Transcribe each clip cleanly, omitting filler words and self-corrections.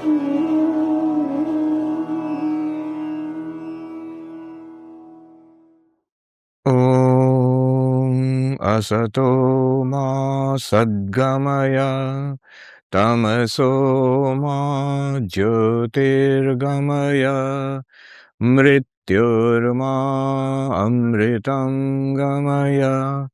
Om Asato Ma Sadgamaya Tamaso Ma Jyotirgamaya Mrityurma Amritam Gamaya.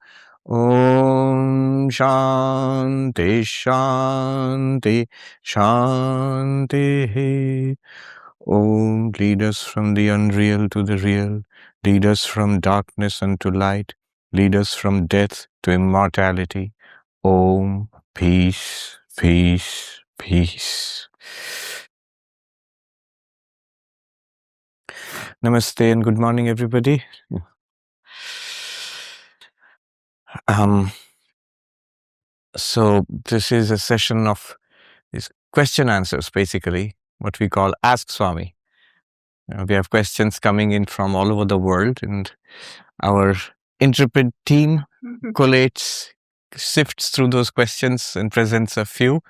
Om Shanti Shanti Shanti. Om, lead us from the unreal to the real. Lead us from darkness unto light. Lead us from death to immortality. Om, peace, peace, peace. Namaste and good morning, everybody. So this is a session of these question answers, basically, what we call Ask Swami. We have questions coming in from all over the world, and our intrepid team collates, sifts through those questions and presents a few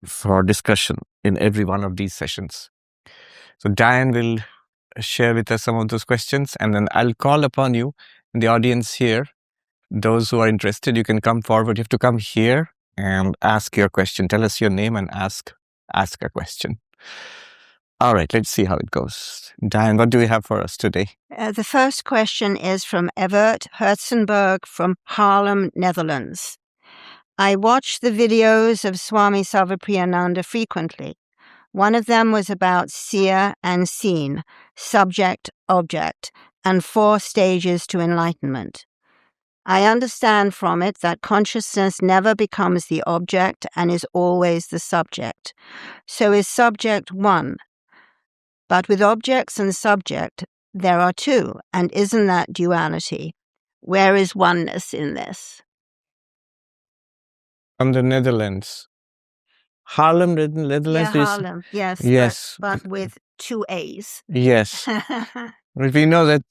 for discussion in every one of these sessions. So Diane will share with us some of those questions, and then I'll call upon you in the audience here. Those who are interested, you can come forward. You have to come here and ask your question. Tell us your name and ask a question. All right, let's see how it goes. Diane, what do we have for us today? The first question is from Evert Herzenberg from Haarlem, Netherlands. I watch the videos of Swami Sarvapriyananda frequently. One of them was about seer and seen, subject, object, and 4 stages to enlightenment. I understand from it that consciousness never becomes the object and is always the subject. So is subject one. But with objects and subject, there are 2, and isn't that duality? Where is oneness in this? From the Netherlands. Haarlem, Netherlands? Yeah, Haarlem, yes. Yes. But with 2 A's. Yes. We know that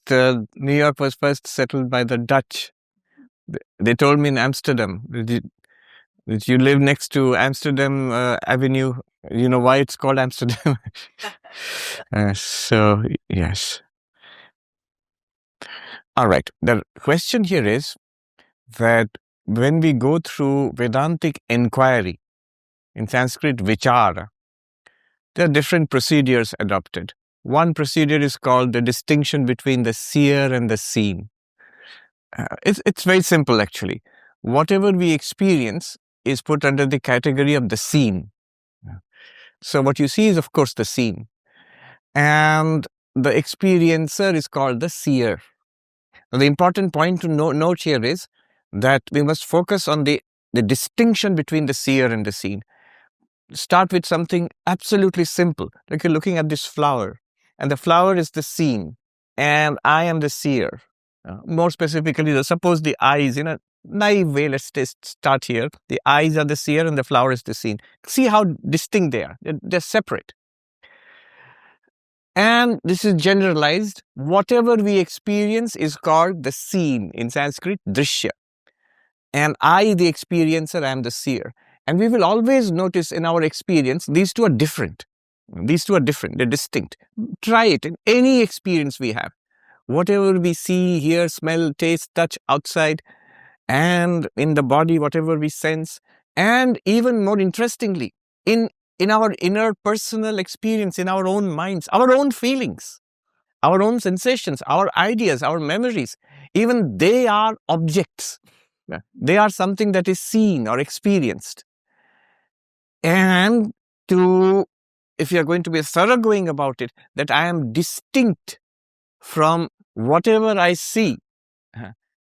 New York was first settled by the Dutch. They told me in Amsterdam that you live next to Amsterdam Avenue. You know why it's called Amsterdam? So, yes. All right. The question here is that when we go through Vedantic inquiry, in Sanskrit, vichara, there are different procedures adopted. One procedure is called the distinction between the seer and the seen. It's very simple, actually. Whatever we experience is put under the category of the seen. So what you see is, of course, the seen. And the experiencer is called the seer. Now, the important point to note here is that we must focus on the distinction between the seer and the seen. Start with something absolutely simple. Like you're looking at this flower, and the flower is the seen, and I am the seer. More specifically, suppose the eyes, in a naive way, let's start here. The eyes are the seer and the flower is the seen. See how distinct they are. They're separate. And this is generalized. Whatever we experience is called the seen, in Sanskrit, drishya. And I, the experiencer, I am the seer. And we will always notice in our experience, these two are different. These two are different. They're distinct. Try it in any experience we have. Whatever we see, hear, smell, taste, touch outside, and in the body, whatever we sense, and even more interestingly, in our inner personal experience, in our own minds, our own feelings, our own sensations, our ideas, our memories, even they are objects. They are something that is seen or experienced. And if you are going to be thoroughgoing about it, that I am distinct from whatever I see,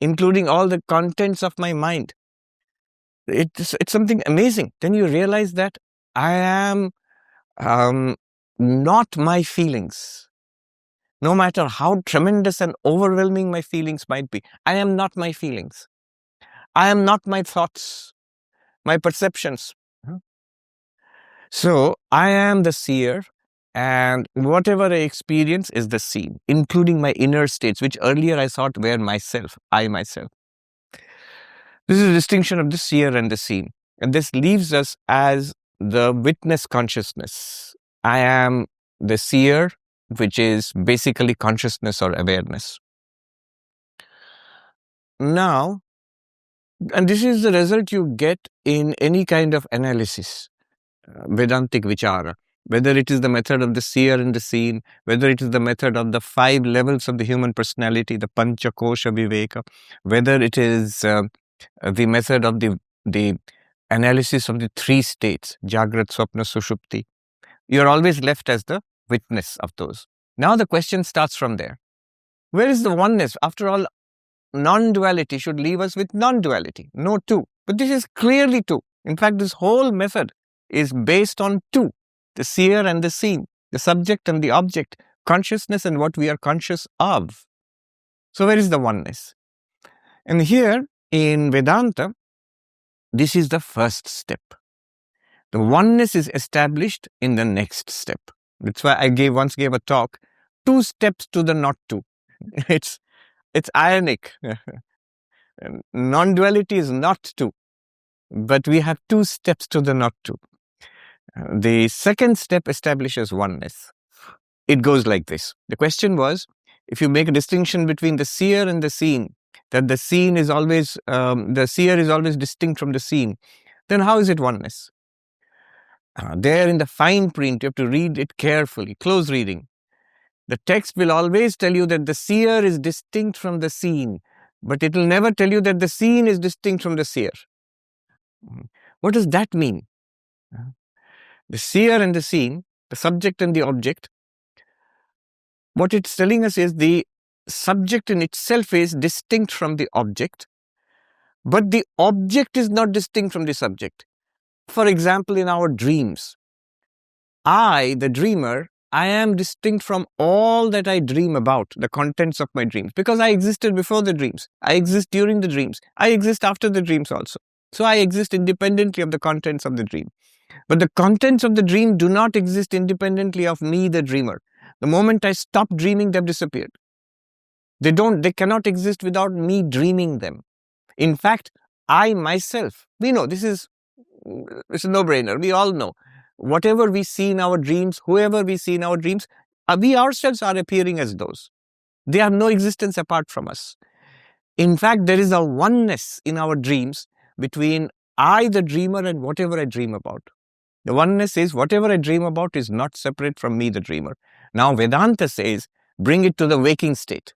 including all the contents of my mind. It's something amazing. Then you realize that I am not my feelings. No matter how tremendous and overwhelming my feelings might be, I am not my feelings. I am not my thoughts, my perceptions. So I am the seer, and whatever I experience is the seen, including my inner states, which earlier I thought were myself, I myself. This is a distinction of the seer and the seen. And this leaves us as the witness consciousness. I am the seer, which is basically consciousness or awareness. Now, and this is the result you get in any kind of analysis, Vedantic Vichara, whether it is the method of the seer and the seen, whether it is the method of the 5 levels of the human personality, the Pancha Kosha Viveka, whether it is the method of the analysis of the 3 states, Jagrat, Swapna, Sushupti. You're always left as the witness of those. Now the question starts from there. Where is the oneness? After all, non-duality should leave us with non-duality, no two. But this is clearly two. In fact, this whole method is based on two, the seer and the seen, the subject and the object, consciousness and what we are conscious of. So where is the oneness? And here in Vedanta, this is the first step. The oneness is established in the next step. That's why I once gave a talk, 2 steps to the not two. It's ironic. Non-duality is not two, but we have 2 steps to the not two. The second step establishes oneness. It goes like this. The question was, if you make a distinction between the seer and the seen, that the seer is always distinct from the seen, then how is it oneness? There in the fine print, you have to read it carefully, close reading. The text will always tell you that the seer is distinct from the seen, but it will never tell you that the seen is distinct from the seer. What does that mean? The seer and the seen, the subject and the object, what it's telling us is the subject in itself is distinct from the object, but the object is not distinct from the subject. For example, in our dreams, I, the dreamer, I am distinct from all that I dream about, the contents of my dreams, because I existed before the dreams. I exist during the dreams. I exist after the dreams also. So I exist independently of the contents of the dream. But the contents of the dream do not exist independently of me, the dreamer. The moment I stop dreaming, they've disappeared. They cannot exist without me dreaming them. In fact, I myself, we know it's a no-brainer. We all know. Whatever we see in our dreams, whoever we see in our dreams, we ourselves are appearing as those. They have no existence apart from us. In fact, there is a oneness in our dreams between I, the dreamer, and whatever I dream about. The oneness is whatever I dream about is not separate from me, the dreamer. Now, Vedanta says, bring it to the waking state.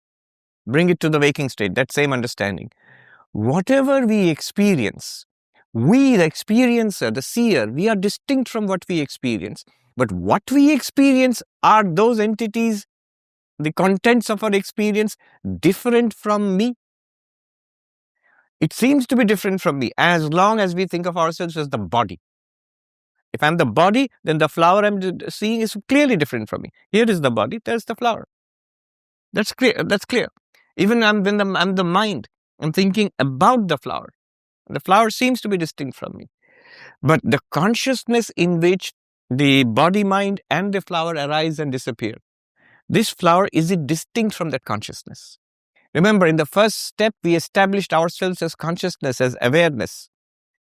Bring it to the waking state, that same understanding. Whatever we experience, we, the experiencer, the seer, we are distinct from what we experience. But what we experience are those entities, the contents of our experience, different from me? It seems to be different from me as long as we think of ourselves as the body. If I'm the body, then the flower I'm seeing is clearly different from me. Here is the body, there's the flower. That's clear. Even when I'm the mind, I'm thinking about the flower. The flower seems to be distinct from me. But the consciousness in which the body, mind, and the flower arise and disappear, this flower, is it distinct from that consciousness? Remember, in the first step, we established ourselves as consciousness, as awareness.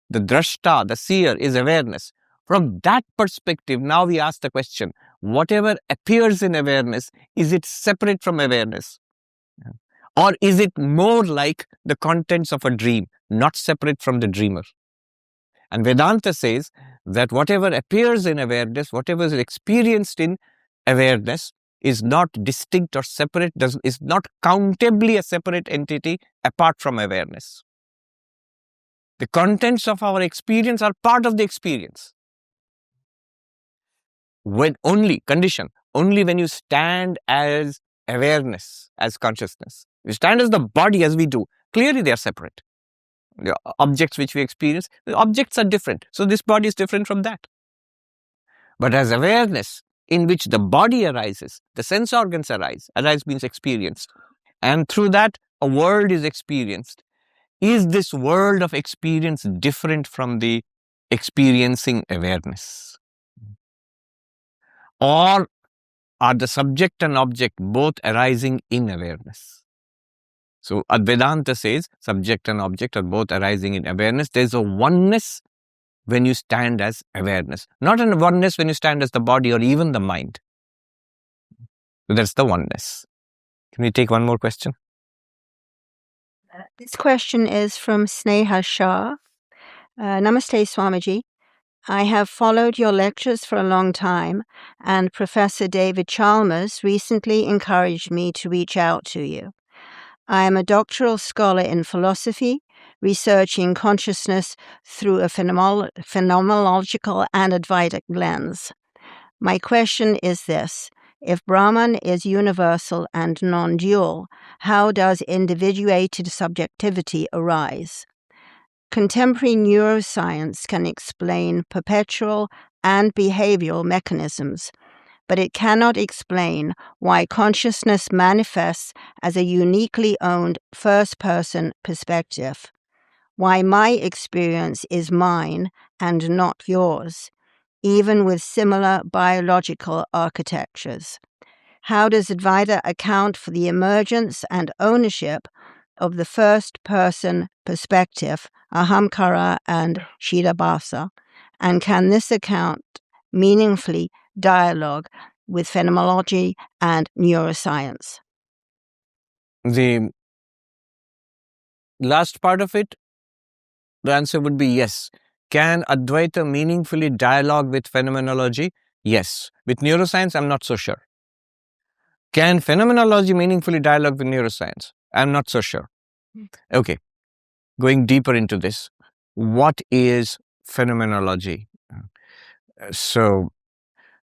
The drashta, the seer, is awareness. From that perspective, now we ask the question, whatever appears in awareness, is it separate from awareness? Or is it more like the contents of a dream, not separate from the dreamer? And Vedanta says that whatever appears in awareness, whatever is experienced in awareness, is not distinct or separate, is not countably a separate entity apart from awareness. The contents of our experience are part of the experience. Only when you stand as awareness, as consciousness. You stand as the body as we do. Clearly they are separate. The objects which we experience, the objects are different. So this body is different from that. But as awareness, in which the body arises, the sense organs arise. Arise means experience. And through that, a world is experienced. Is this world of experience different from the experiencing awareness? Or are the subject and object both arising in awareness? So Advaita says subject and object are both arising in awareness. There's a oneness when you stand as awareness, not in oneness when you stand as the body or even the mind. So that's the oneness. Can we take one more question? This question is from Sneha Shah. Namaste, Swamiji. I have followed your lectures for a long time, and Professor David Chalmers recently encouraged me to reach out to you. I am a doctoral scholar in philosophy, researching consciousness through a phenomenological and Advaita lens. My question is this: if Brahman is universal and non-dual, how does individuated subjectivity arise? Contemporary neuroscience can explain perpetual and behavioral mechanisms, but it cannot explain why consciousness manifests as a uniquely owned first-person perspective, why my experience is mine and not yours, even with similar biological architectures. How does Advaita account for the emergence and ownership of the first-person perspective, ahamkara and shidabhasa, and can this account meaningfully dialogue with phenomenology and neuroscience? The last part of it, the answer would be yes. Can Advaita meaningfully dialogue with phenomenology? Yes. With neuroscience, I'm not so sure. Can phenomenology meaningfully dialogue with neuroscience? I'm not so sure. Okay, going deeper into this, what is phenomenology? So,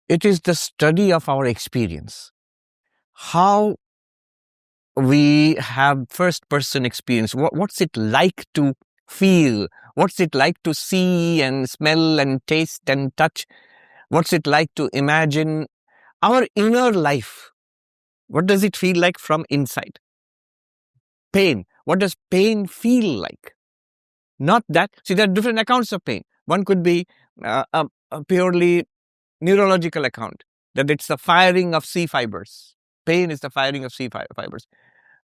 it is the study of our experience. How we have first-person experience. What's it like to feel? What's it like to see and smell and taste and touch? What's it like to imagine our inner life? What does it feel like from inside? Pain. What does pain feel like? Not that. See, there are different accounts of pain. One could be a purely neurological account, that it's the firing of C fibers. Pain is the firing of C fibers.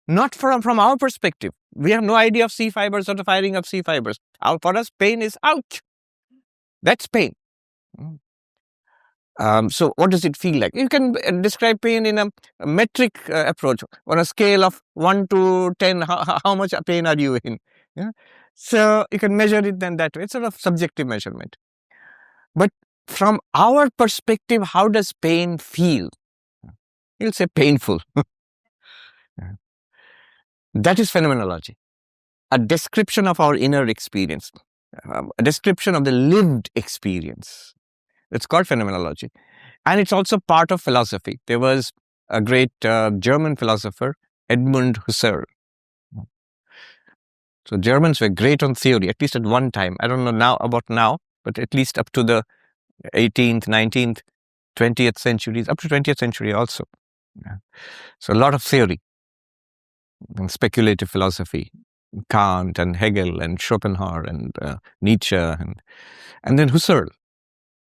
Not from our perspective. We have no idea of C fibers or the firing of C fibers. For us, pain is ouch. That's pain. So what does it feel like? You can describe pain in a metric approach. On a scale of 1 to 10, how much pain are you in? Yeah? So you can measure it then that way. It's sort of subjective measurement. But from our perspective, how does pain feel? You'll say painful. That is phenomenology. A description of our inner experience. A description of the lived experience. It's called phenomenology. And it's also part of philosophy. There was a great German philosopher, Edmund Husserl. So Germans were great on theory, at least at one time. I don't know about now, but at least up to the 18th, 19th, 20th centuries, up to 20th century also. So a lot of theory and speculative philosophy. Kant and Hegel and Schopenhauer and Nietzsche and then Husserl.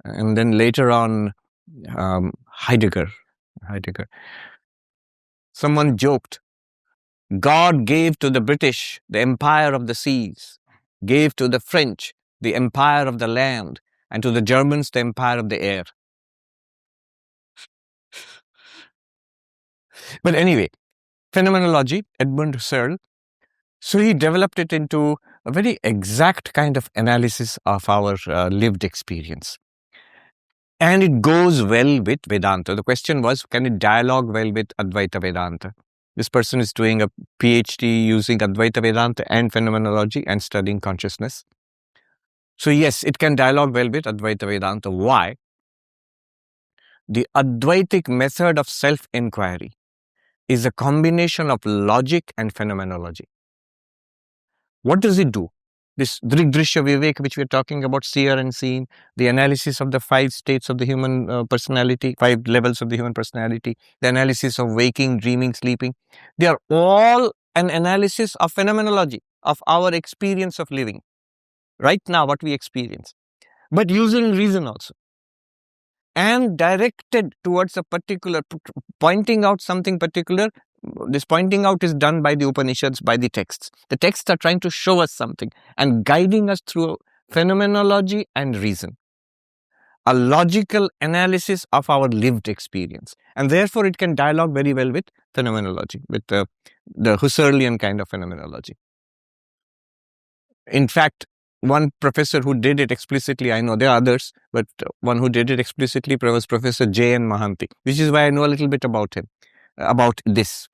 And then later on, Heidegger. Someone joked, God gave to the British the empire of the seas, gave to the French the empire of the land, and to the Germans the empire of the air. But anyway, phenomenology, Edmund Husserl, so he developed it into a very exact kind of analysis of our lived experience. And it goes well with Vedanta. The question was, can it dialogue well with Advaita Vedanta? This person is doing a PhD using Advaita Vedanta and phenomenology and studying consciousness. So yes, it can dialogue well with Advaita Vedanta. Why? The Advaitic method of self-inquiry is a combination of logic and phenomenology. What does it do? This Drigdrishya Vivek, which we're talking about, seer and seen, the analysis of the 5 states of the human personality, 5 levels of the human personality, the analysis of waking, dreaming, sleeping, they are all an analysis of phenomenology, of our experience of living. Right now, what we experience. But using reason also. And directed towards a particular, pointing out something particular. This pointing out is done by the Upanishads, by the texts. The texts are trying to show us something and guiding us through phenomenology and reason, a logical analysis of our lived experience. And therefore, it can dialogue very well with phenomenology, with the Husserlian kind of phenomenology. In fact, one professor who did it explicitly, I know there are others, but one who did it explicitly was Professor J.N. Mohanty, which is why I know a little bit about him, about this.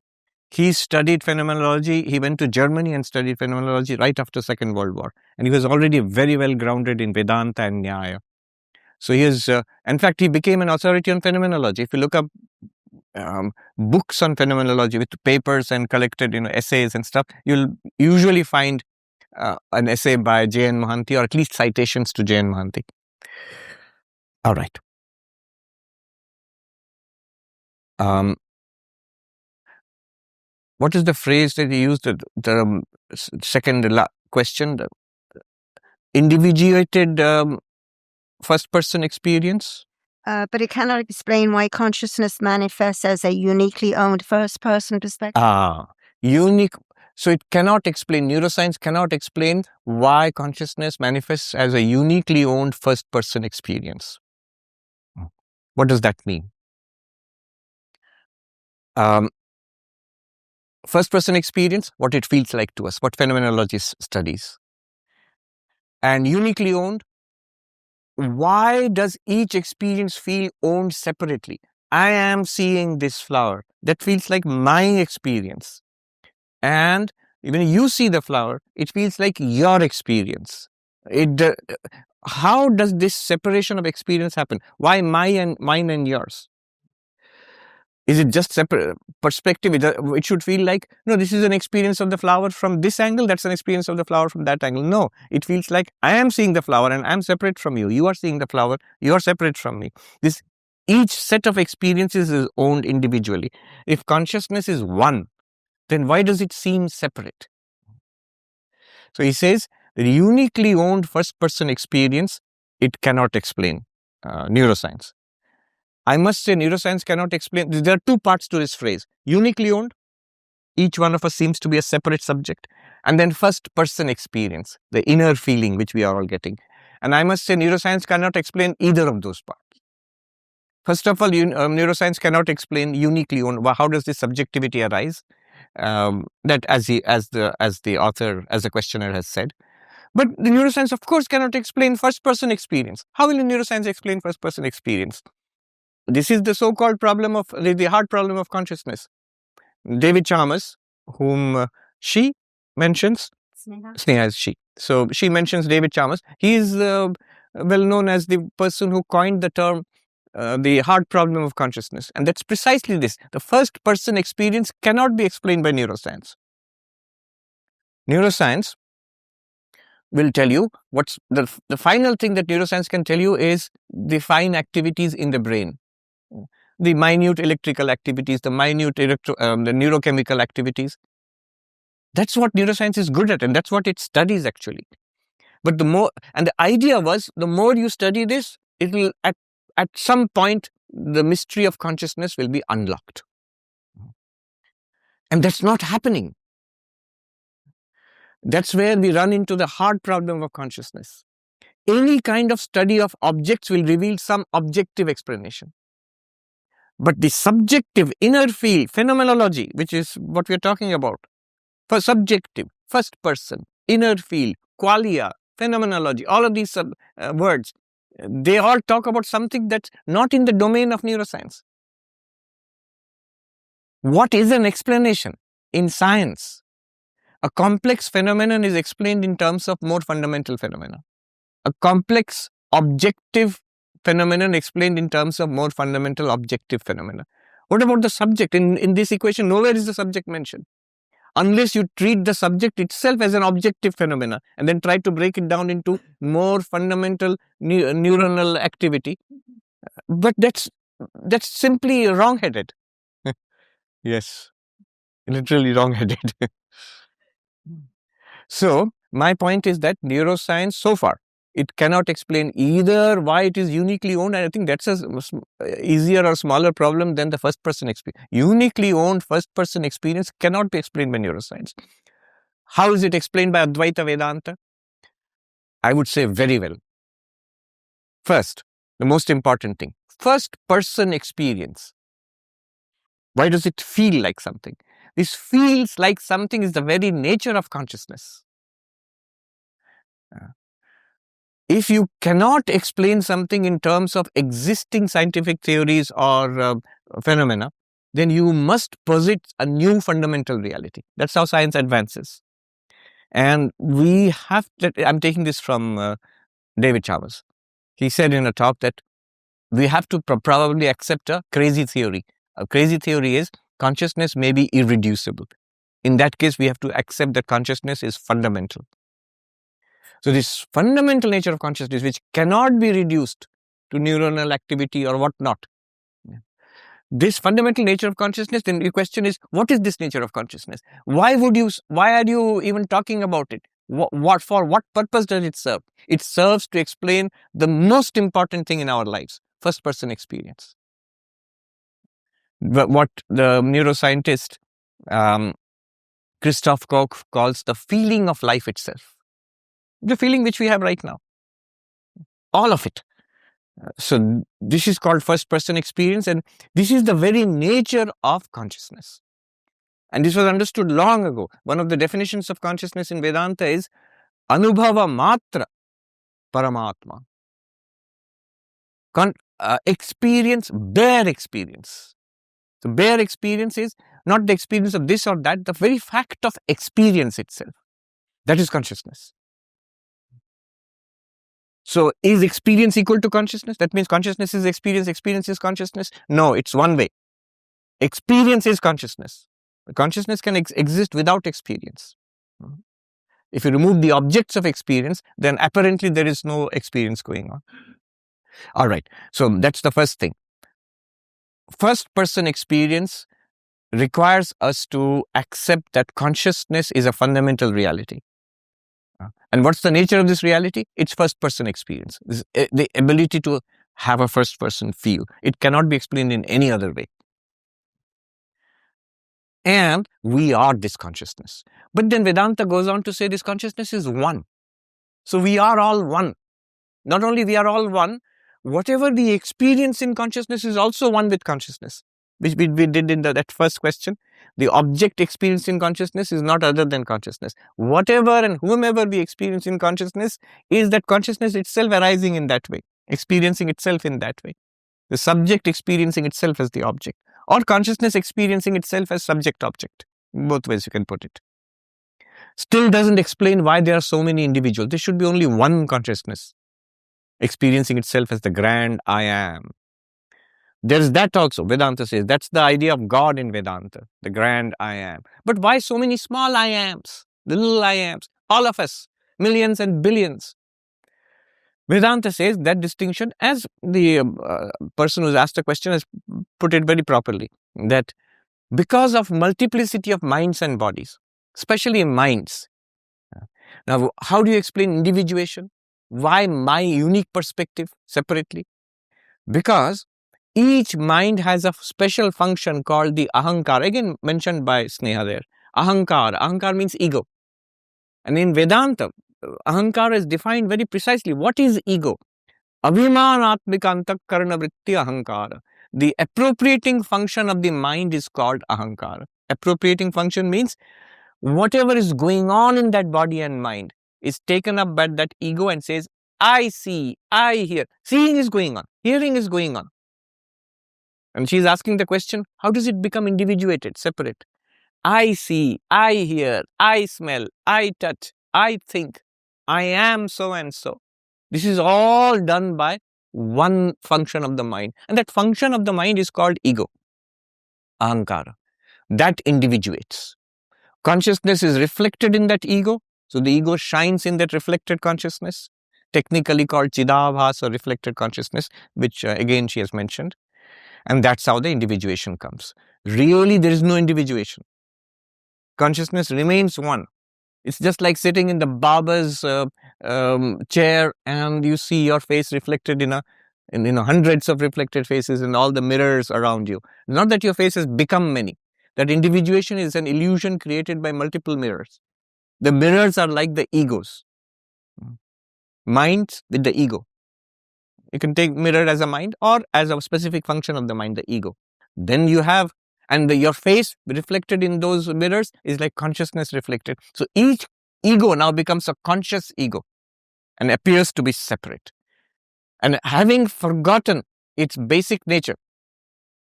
He studied phenomenology. He went to Germany and studied phenomenology right after Second World War. And he was already very well grounded in Vedanta and Nyaya. So he is, in fact, he became an authority on phenomenology. If you look up books on phenomenology with papers and collected, essays and stuff, you'll usually find an essay by J.N. Mohanty, or at least citations to J.N. Mohanty. All right. What is the phrase that he used? The second question, the individuated first-person experience? But it cannot explain why consciousness manifests as a uniquely owned first-person perspective. Unique. So it cannot explain, neuroscience cannot explain why consciousness manifests as a uniquely owned first-person experience. What does that mean? First-person experience, what it feels like to us, what phenomenology studies. And uniquely owned, why does each experience feel owned separately? I am seeing this flower. That feels like my experience. And when you see the flower, it feels like your experience. How does this separation of experience happen? Why mine and yours? Is it just separate perspective? It should feel like, no, this is an experience of the flower from this angle, that's an experience of the flower from that angle. No, it feels like I am seeing the flower and I'm separate from you. You are seeing the flower, you are separate from me. Each set of experiences is owned individually. If consciousness is one, then why does it seem separate? So he says, the uniquely owned first-person experience, it cannot explain neuroscience. I must say neuroscience cannot explain. There are two parts to this phrase. Uniquely owned, each one of us seems to be a separate subject. And then first-person experience, the inner feeling which we are all getting. And I must say neuroscience cannot explain either of those parts. First of all, neuroscience cannot explain uniquely owned. How does this subjectivity arise? That as the author, as the questioner has said. But the neuroscience, of course, cannot explain first-person experience. How will the neuroscience explain first-person experience? This is the so-called problem of the hard problem of consciousness. David Chalmers, whom she mentions, Sneha is she. So she mentions David Chalmers. He is well known as the person who coined the term the hard problem of consciousness. And that's precisely this. The first-person experience cannot be explained by neuroscience. Neuroscience will tell you what's the final thing that neuroscience can tell you is the fine activities in the brain. The minute electrical activities, the minute the neurochemical activities. That's what neuroscience is good at, and that's what it studies actually. But the idea was, the more you study this, it will at some point the mystery of consciousness will be unlocked. And that's not happening. That's where we run into the hard problem of consciousness. Any kind of study of objects will reveal some objective explanation. But the subjective inner field, phenomenology, which is what we are talking about, for subjective, first person, inner field, qualia, phenomenology, all of these words, they all talk about something that's not in the domain of neuroscience. What is an explanation? In science, a complex phenomenon is explained in terms of more fundamental phenomena. A complex objective phenomenon explained in terms of more fundamental objective phenomena. What about the subject? In this equation, nowhere is the subject mentioned. Unless you treat the subject itself as an objective phenomena and then try to break it down into more fundamental neuronal activity. But that's simply wrong-headed. Yes, literally wrong-headed. So, my point is that neuroscience, so far, it cannot explain either why it is uniquely owned, and I think that's a easier or smaller problem than the first-person experience. Uniquely owned first-person experience cannot be explained by neuroscience. How is it explained by Advaita Vedanta? I would say very well. First, the most important thing, first person experience. Why does it feel like something? This feels like something is the very nature of consciousness. If you cannot explain something in terms of existing scientific theories or phenomena, then you must posit a new fundamental reality. That's how science advances. And we have to, I'm taking this from David Chalmers. He said in a talk that we have to probably accept a crazy theory. A crazy theory is consciousness may be irreducible. In that case, we have to accept that consciousness is fundamental. So this fundamental nature of consciousness, which cannot be reduced to neuronal activity or whatnot, this fundamental nature of consciousness, then the question is, what is this nature of consciousness? Why are you even talking about it? For what purpose does it serve? It serves to explain the most important thing in our lives, first person experience. What the neuroscientist Christoph Koch calls the feeling of life itself. The feeling which we have right now. All of it. So this is called first person experience, and this is the very nature of consciousness. And this was understood long ago. One of the definitions of consciousness in Vedanta is Anubhava Matra Paramatma. Experience, bare experience. So bare experience is not the experience of this or that, the very fact of experience itself. That is consciousness. So is experience equal to consciousness? That means consciousness is experience is consciousness? No, it's one way. Experience is consciousness. Consciousness can exist without experience. If you remove the objects of experience, then apparently there is no experience going on. All right, so that's the first thing. First person experience requires us to accept that consciousness is a fundamental reality. And what's the nature of this reality? It's first person experience. The ability to have a first person feel. It cannot be explained in any other way. And we are this consciousness. But then Vedanta goes on to say this consciousness is one. So we are all one. Not only we are all one, whatever we experience in consciousness is also one with consciousness, which we did in that first question. The object experienced in consciousness is not other than consciousness. Whatever and whomever we experience in consciousness is that consciousness itself arising in that way, experiencing itself in that way. The subject experiencing itself as the object, or consciousness experiencing itself as subject-object. Both ways you can put it. Still doesn't explain why there are so many individuals. There should be only one consciousness experiencing itself as the grand I am. There's that also, Vedanta says. That's the idea of God in Vedanta, the grand I am. But why so many small I ams, the little I ams, all of us, millions and billions? Vedanta says that distinction, as the person who's asked the question has put it very properly, that because of multiplicity of minds and bodies, especially minds. Now, how do you explain individuation? Why my unique perspective separately? Because each mind has a special function called the ahankar, again mentioned by Sneha there. Ahankar means ego. And in Vedanta, ahankar is defined very precisely. What is ego? Abhimanatmika antakarana vritti ahankara. The appropriating function of the mind is called ahankara. Appropriating function means whatever is going on in that body and mind is taken up by that ego and says, I see, I hear. Seeing is going on, hearing is going on. And she's asking the question, how does it become individuated, separate? I see, I hear, I smell, I touch, I think, I am so and so. This is all done by one function of the mind. And that function of the mind is called ego, ahankara. That individuates. Consciousness is reflected in that ego. So the ego shines in that reflected consciousness, technically called chidabhas or reflected consciousness, which again she has mentioned. And that's how the individuation comes. Really, there is no individuation. Consciousness remains one. It's just like sitting in the barber's chair and you see your face reflected in hundreds of reflected faces in all the mirrors around you. Not that your face has become many. That individuation is an illusion created by multiple mirrors. The mirrors are like the egos. mind with the ego. You can take mirror as a mind or as a specific function of the mind, the ego. Then you have, and your face reflected in those mirrors is like consciousness reflected. So each ego now becomes a conscious ego and appears to be separate. And having forgotten its basic nature,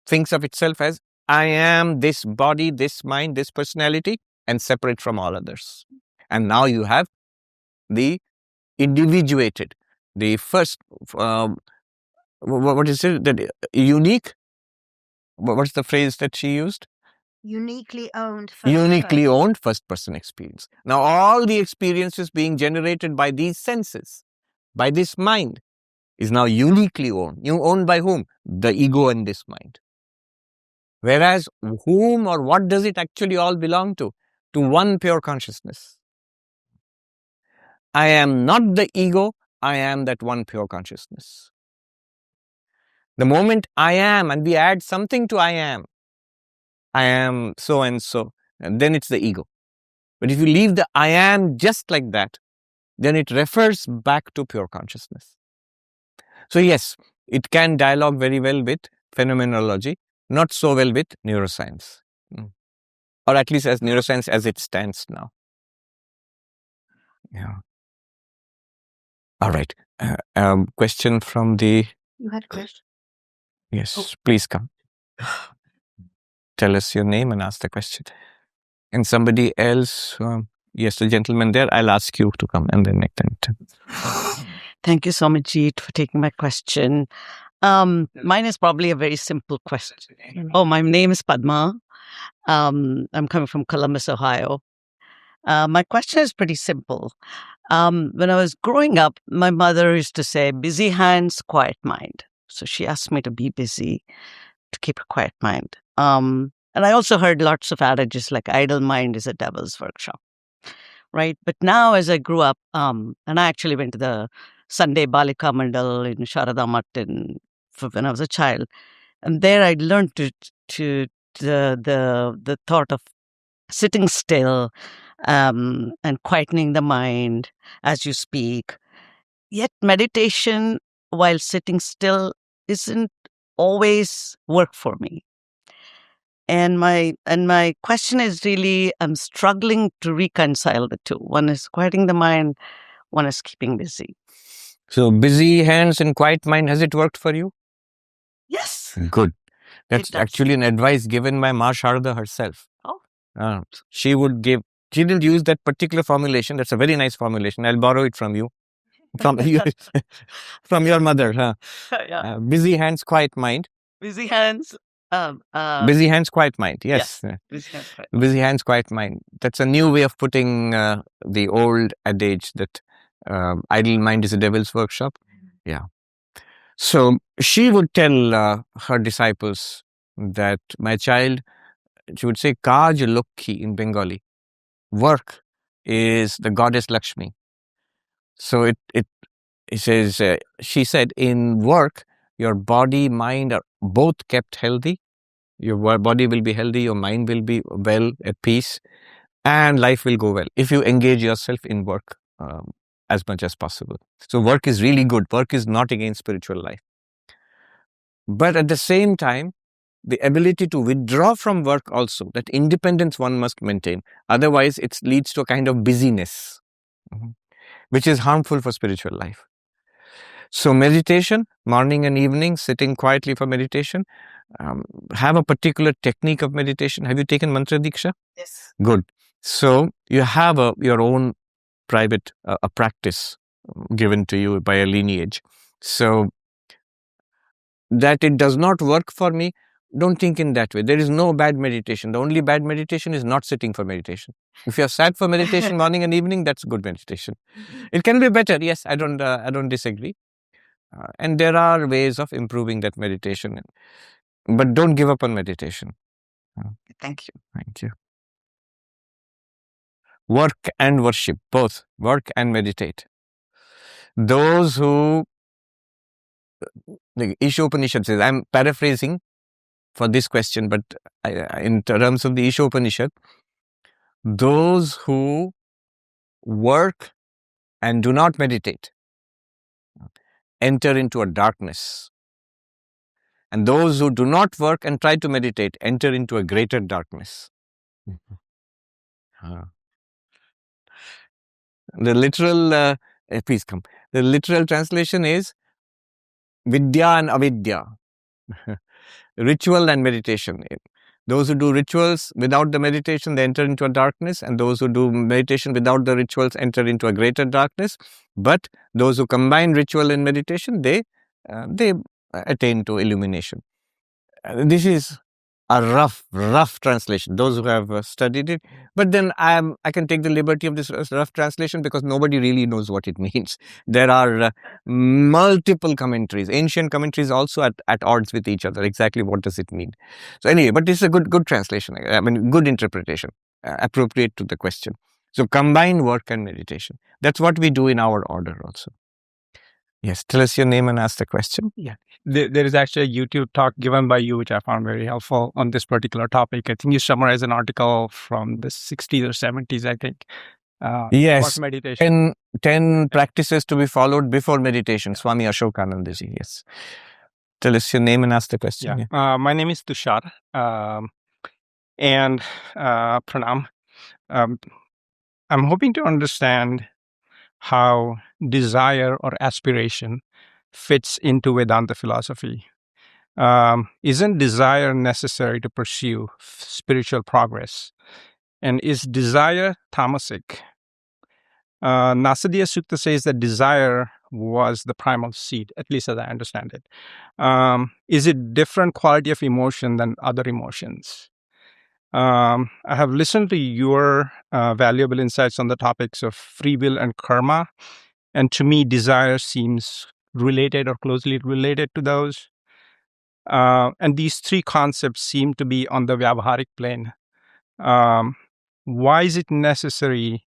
thinks of itself as I am this body, this mind, this personality, and separate from all others. And now you have the individuated, the first, what is it? That unique? What's the phrase that she used? Uniquely owned First person experience. Now all the experiences being generated by these senses, by this mind, is now uniquely owned. Owned by whom? The ego and this mind. Whereas whom or what does it actually all belong to? To one pure consciousness. I am not the ego, I am that one pure consciousness. The moment I am, and we add something to I am so and so, and then it's the ego. But if you leave the I am just like that, then it refers back to pure consciousness. So yes, it can dialogue very well with phenomenology, not so well with neuroscience. Or at least as neuroscience as it stands now. Yeah. All right. Question from the... You had a question? Yes, please come. Tell us your name and ask the question. And somebody else, yes, the gentleman there, I'll ask you to come and then make them. Thank you so much, Jeet, for taking my question. Mine is probably a very simple question. Oh, my name is Padma. I'm coming from Columbus, Ohio. My question is pretty simple. When I was growing up, my mother used to say, busy hands, quiet mind. So she asked me to be busy, to keep a quiet mind. And I also heard lots of adages like idle mind is a devil's workshop, right? But now as I grew up, and I actually went to the Sunday Balika Mandal in Sharada Math when I was a child. And there I learned the thought of sitting still and quietening the mind as you speak. Yet meditation while sitting still isn't always work for me. And my question is really, I'm struggling to reconcile the two. One is quieting the mind, one is keeping busy. So busy hands and quiet mind, has it worked for you? Yes. Good. That's actually an advice given by Ma Sharda herself. Oh. She didn't use that particular formulation. That's a very nice formulation. I'll borrow it from you. From your mother. Huh? Yeah. Busy hands, quiet mind. Busy hands. Busy hands, quiet mind. Yes. Busy hands, quiet mind. That's a new way of putting the old adage that idle mind is a devil's workshop. Yeah. So she would tell her disciples that, my child, she would say, Kaj Lokhi in Bengali. Work is the goddess Lakshmi. So it says, she said, in work, your body, mind are both kept healthy. Your body will be healthy, your mind will be well, at peace, and life will go well if you engage yourself in work as much as possible. So work is really good. Work is not against spiritual life. But at the same time, the ability to withdraw from work also, that independence one must maintain. Otherwise, it leads to a kind of busyness, which is harmful for spiritual life. So meditation, morning and evening, sitting quietly for meditation. Have a particular technique of meditation. Have you taken mantra diksha? Yes. Good. So you have your own private a practice given to you by a lineage. So that it does not work for me, don't think in that way. There is no bad meditation. The only bad meditation is not sitting for meditation. If you have sat for meditation morning and evening, that's good meditation. It can be better. Yes, I don't disagree. And there are ways of improving that meditation. But don't give up on meditation. Thank you. Thank you. Work and worship, both. Work and meditate. Those who, the Isha Upanishad says, I'm paraphrasing for this question, but in terms of the Isha Upanishad, those who work and do not meditate enter into a darkness. And those who do not work and try to meditate enter into a greater darkness. The literal, please come. The literal translation is Vidya and Avidya, ritual and meditation. Those who do rituals without the meditation, they enter into a darkness, and those who do meditation without the rituals enter into a greater darkness. But those who combine ritual and meditation, they attain to illumination. This is a rough translation, those who have studied it. But then I can take the liberty of this rough translation because nobody really knows what it means. There are multiple commentaries, ancient commentaries also at odds with each other. Exactly what does it mean? So anyway, but this is a good translation. I mean, good interpretation, appropriate to the question. So combine work and meditation. That's what we do in our order also. Yes, tell us your name and ask the question. Yeah, there is actually a YouTube talk given by you, which I found very helpful on this particular topic. I think you summarize an article from the 60s or 70s, I think. Yes, about meditation. 10 practices to be followed before meditation, Swami Ashokananda ji, yes. Tell us your name and ask the question. Yeah. My name is Tushar, and Pranam. I'm hoping to understand how desire or aspiration fits into Vedanta philosophy. Isn't desire necessary to pursue spiritual progress? And is desire tamasic? Nasadiya Sukta says that desire was the primal seed, at least as I understand it. Is it different quality of emotion than other emotions? I have listened to your valuable insights on the topics of free will and karma, and to me, desire seems related or closely related to those. And these three concepts seem to be on the Vyavaharik plane. Why is it necessary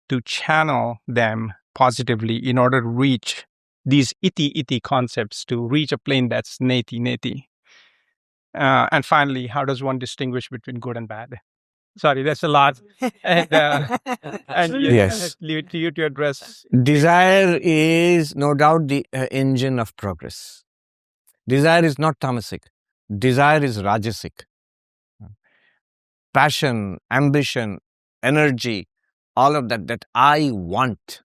to channel them positively in order to reach these iti concepts, to reach a plane that's neti? And finally, how does one distinguish between good and bad? Sorry, that's a lot. And Yes. leave it to you to address. Desire is no doubt the engine of progress. Desire is not tamasic. Desire is rajasic. Passion, ambition, energy, all of that I want.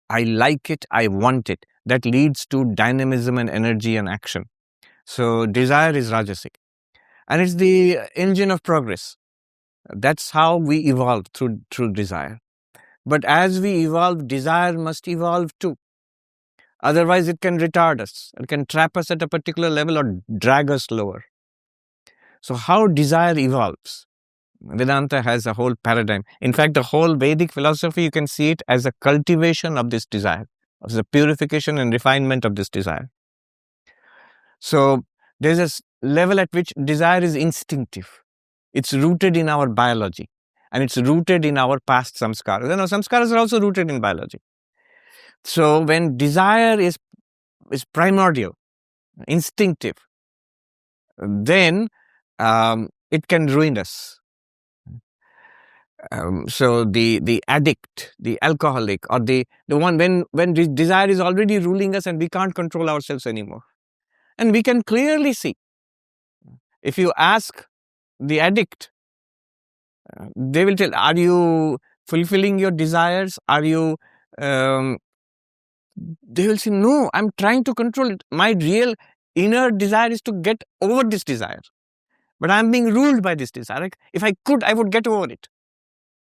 I like it, I want it. That leads to dynamism and energy and action. So desire is rajasic. And it's the engine of progress. That's how we evolve through desire. But as we evolve, desire must evolve too. Otherwise, it can retard us. It can trap us at a particular level or drag us lower. So how desire evolves? Vedanta has a whole paradigm. In fact, the whole Vedic philosophy, you can see it as a cultivation of this desire, as a purification and refinement of this desire. So there's a level at which desire is instinctive. It's rooted in our biology, and it's rooted in our past samskaras. You know, samskaras are also rooted in biology. So when desire is primordial, instinctive, then it can ruin us. So the addict, the alcoholic, or the one when desire is already ruling us and we can't control ourselves anymore. And we can clearly see, if you ask the addict, they will tell, are you fulfilling your desires? Are you, they will say, no, I'm trying to control it. My real inner desire is to get over this desire. But I'm being ruled by this desire. Like, if I could, I would get over it.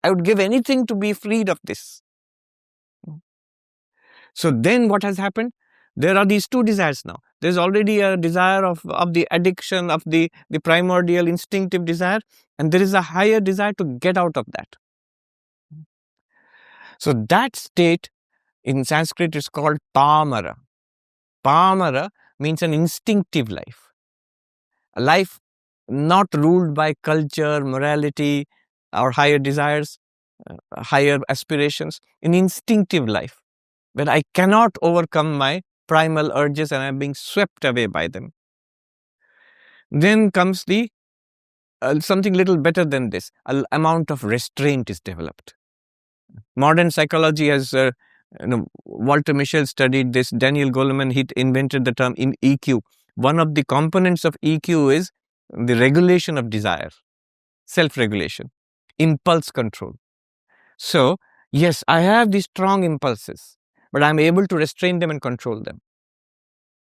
I would give anything to be freed of this. So then what has happened? There are these two desires now. There's already a desire of the addiction, of the primordial instinctive desire, and there is a higher desire to get out of that. So that state in Sanskrit is called pamara. Pamara means an instinctive life. A life not ruled by culture, morality, or higher desires, higher aspirations, an instinctive life where I cannot overcome my primal urges and I'm being swept away by them. Then comes the something little better than this. An amount of restraint is developed. Modern psychology has Walter Mischel studied this. Daniel Goleman, he invented the term in EQ. One of the components of EQ is the regulation of desire, self-regulation, impulse control. So, yes, I have these strong impulses, but I'm able to restrain them and control them.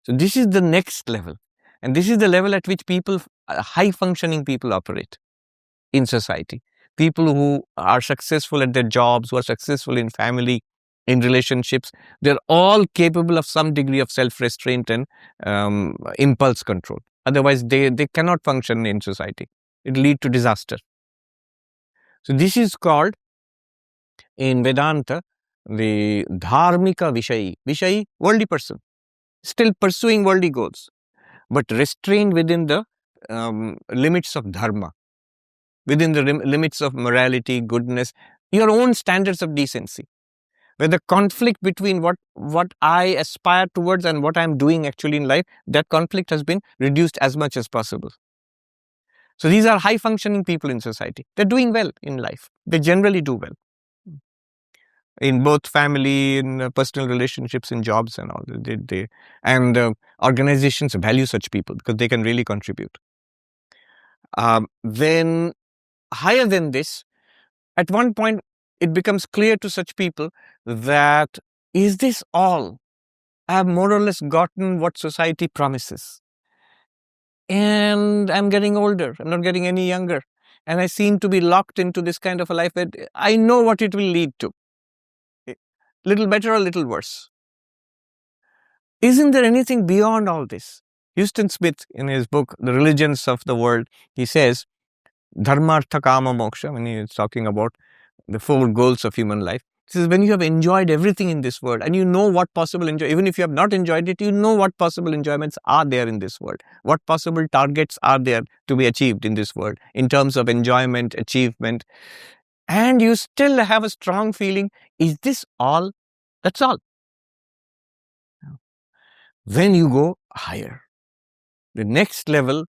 So this is the next level. And this is the level at which people, high-functioning people operate in society. People who are successful at their jobs, who are successful in family, in relationships, they're all capable of some degree of self-restraint and impulse control. Otherwise, they cannot function in society. It will lead to disaster. So this is called, in Vedanta, the dharmika vishayi. Vishayi, worldly person, still pursuing worldly goals, but restrained within the limits of dharma, within the limits of morality, goodness, your own standards of decency. Where the conflict between what I aspire towards and what I'm doing actually in life, that conflict has been reduced as much as possible. So these are high-functioning people in society. They're doing well in life. They generally do well. In both family, in personal relationships, in jobs and all. And organizations value such people because they can really contribute. Then higher than this, at one point, it becomes clear to such people that, is this all? I have more or less gotten what society promises. And I'm getting older. I'm not getting any younger. And I seem to be locked into this kind of a life that I know what it will lead to. Little better or little worse. Isn't there anything beyond all this? Houston Smith, in his book, The Religions of the World, he says, Dharma, Artha, Kama, Moksha, when he is talking about the 4 goals of human life. He says, when you have enjoyed everything in this world and you know what possible even if you have not enjoyed it, you know what possible enjoyments are there in this world, what possible targets are there to be achieved in this world in terms of enjoyment, achievement, and you still have a strong feeling, is this all? That's all. When you go higher, the next level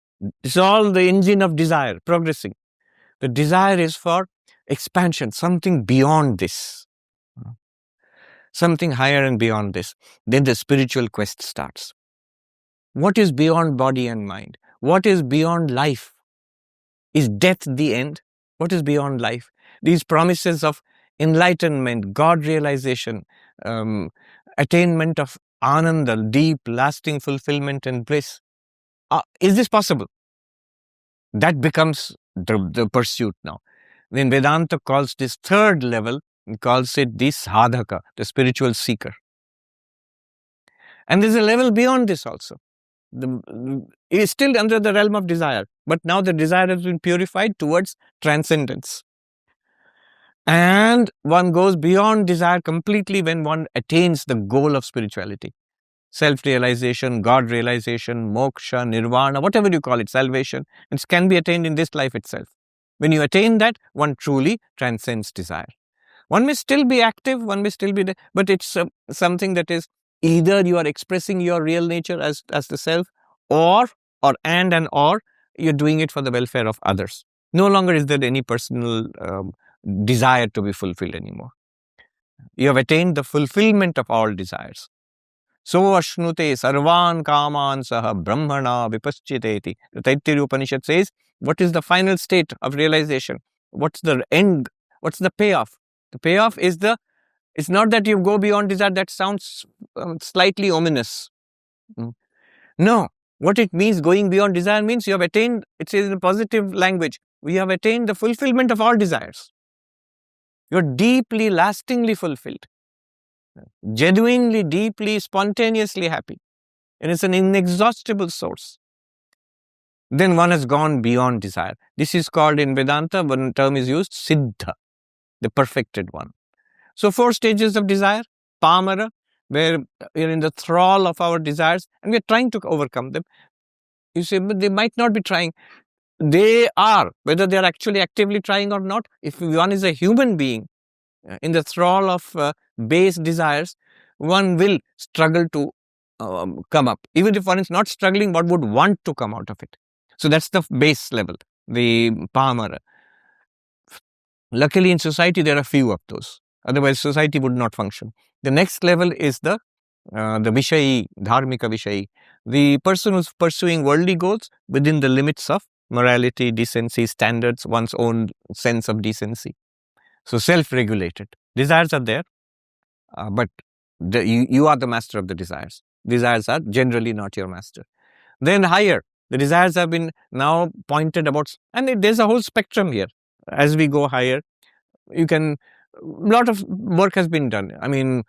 is all the engine of desire, progressing. The desire is for expansion, something beyond this. Something higher and beyond this. Then the spiritual quest starts. What is beyond body and mind? What is beyond life? Is death the end? What is beyond life? These promises of enlightenment, God realization, attainment of ananda, deep, lasting fulfillment and bliss. Is this possible? That becomes the pursuit now. Then Vedanta calls this third level, it calls it the sadhaka, the spiritual seeker. And there's a level beyond this also. It is still under the realm of desire, but now the desire has been purified towards transcendence. And one goes beyond desire completely when one attains the goal of spirituality. Self-realization, God realization, moksha, nirvana, whatever you call it, salvation. It can be attained in this life itself. When you attain that, one truly transcends desire. One may still be active, one may still be there, but it's something that is either you are expressing your real nature as the self, or you're doing it for the welfare of others. No longer is there any personal desire to be fulfilled anymore. You have attained the fulfillment of all desires. So ashnute sarvan kaman saha brahmana vipaschiteti. The Taittiriya Upanishad says, what is the final state of realization? What's the end? What's the payoff? The payoff is it's not that you go beyond desire. That sounds slightly ominous. No, what it means, going beyond desire, means you have attained, it says in a positive language, we have attained the fulfillment of all desires. You're deeply, lastingly fulfilled. Genuinely, deeply, spontaneously happy. And it's an inexhaustible source. Then one has gone beyond desire. This is called in Vedanta, one term is used, siddha, the perfected one. So 4 stages of desire, pamara, where we're in the thrall of our desires and we're trying to overcome them. You say, but they might not be trying. They are, whether they're actually actively trying or not. If one is a human being in the thrall of base desires, one will struggle to come up. Even if one is not struggling, one would want to come out of it. So that's the base level, the pamara. Luckily in society, there are few of those. Otherwise, society would not function. The next level is the Vishayi, Dharmika Vishayi, the person who's pursuing worldly goals within the limits of morality, decency, standards, one's own sense of decency. So self-regulated. Desires are there, but you are the master of the desires. Desires are generally not your master. Then higher, the desires have been now pointed about, and there's a whole spectrum here. As we go higher, you can, a lot of work has been done. I mean,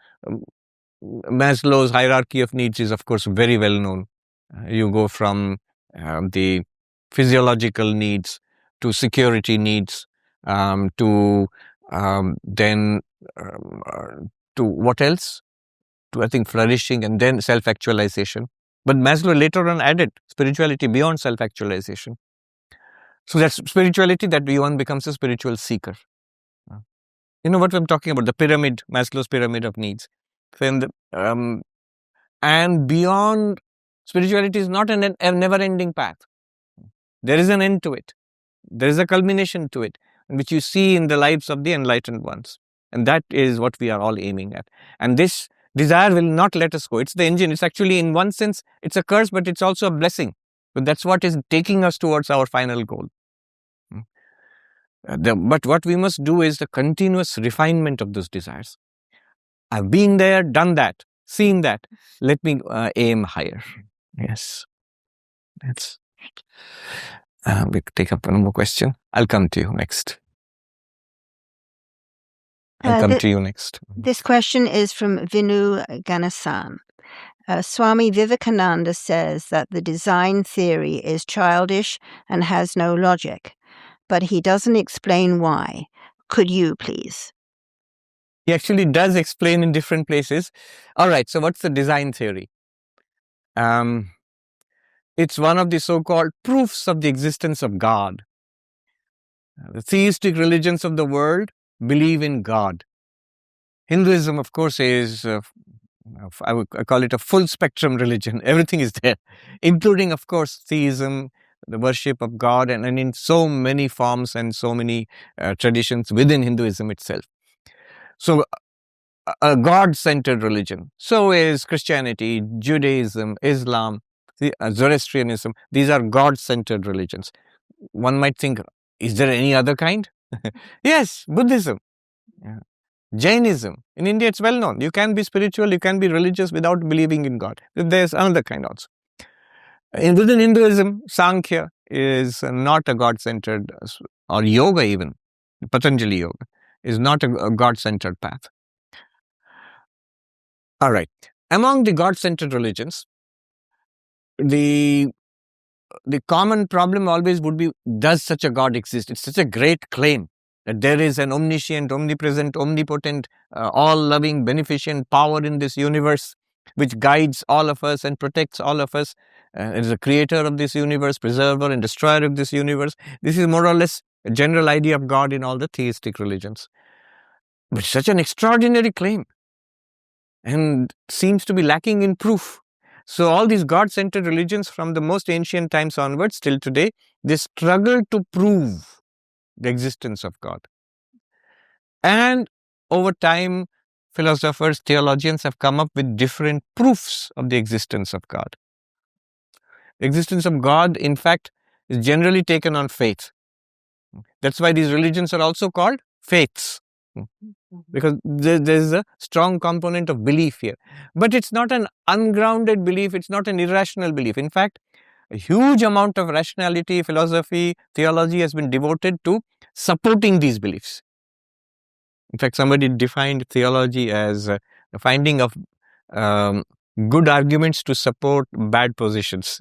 Maslow's hierarchy of needs is, of course, very well known. You go from the physiological needs to security needs, to then to what else? To, I think, flourishing, and then self-actualization. But Maslow later on added spirituality beyond self-actualization. So that's spirituality, that one becomes a spiritual seeker. You know what I'm talking about, the pyramid, Maslow's pyramid of needs. And beyond, spirituality is not a never-ending path. There is an end to it. There is a culmination to it, which you see in the lives of the enlightened ones. And that is what we are all aiming at. And this desire will not let us go. It's the engine. It's actually, in one sense, it's a curse, but it's also a blessing. But that's what is taking us towards our final goal. But what we must do is the continuous refinement of those desires. I've been there, done that, seen that. Let me aim higher. Yes. That's. We take up one more question. I'll come to you next. This question is from Vinu Ganasan. Swami Vivekananda says that the design theory is childish and has no logic, but he doesn't explain why. Could you please? He actually does explain in different places. All right, so what's the design theory? It's one of the so-called proofs of the existence of God. The theistic religions of the world believe in God. Hinduism, of course, is, I call it a full spectrum religion. Everything is there, including, of course, theism, the worship of God, and in so many forms and so many traditions within Hinduism itself. So, a God-centered religion. So is Christianity, Judaism, Islam, Zoroastrianism. These are God-centered religions. One might think, is there any other kind? Yes, Buddhism. Yeah. Jainism. In India, it's well known. You can be spiritual, you can be religious without believing in God. There's another kind also. Within Hinduism, Sankhya is not a God-centered, or yoga even, Patanjali yoga, is not a God-centered path. All right. Among the God-centered religions, the common problem always would be, does such a God exist? It's such a great claim that there is an omniscient, omnipresent, omnipotent, all-loving, beneficent power in this universe, which guides all of us and protects all of us. It is the creator of this universe, preserver and destroyer of this universe. This is more or less a general idea of God in all the theistic religions. But such an extraordinary claim, and seems to be lacking in proof. So all these God-centered religions from the most ancient times onwards till today, they struggle to prove the existence of God. And over time, philosophers, theologians have come up with different proofs of the existence of God. The existence of God, in fact, is generally taken on faith. That's why these religions are also called faiths. Because there's a strong component of belief here. But it's not an ungrounded belief, it's not an irrational belief. In fact, a huge amount of rationality, philosophy, theology has been devoted to supporting these beliefs. In fact, somebody defined theology as the finding of good arguments to support bad positions.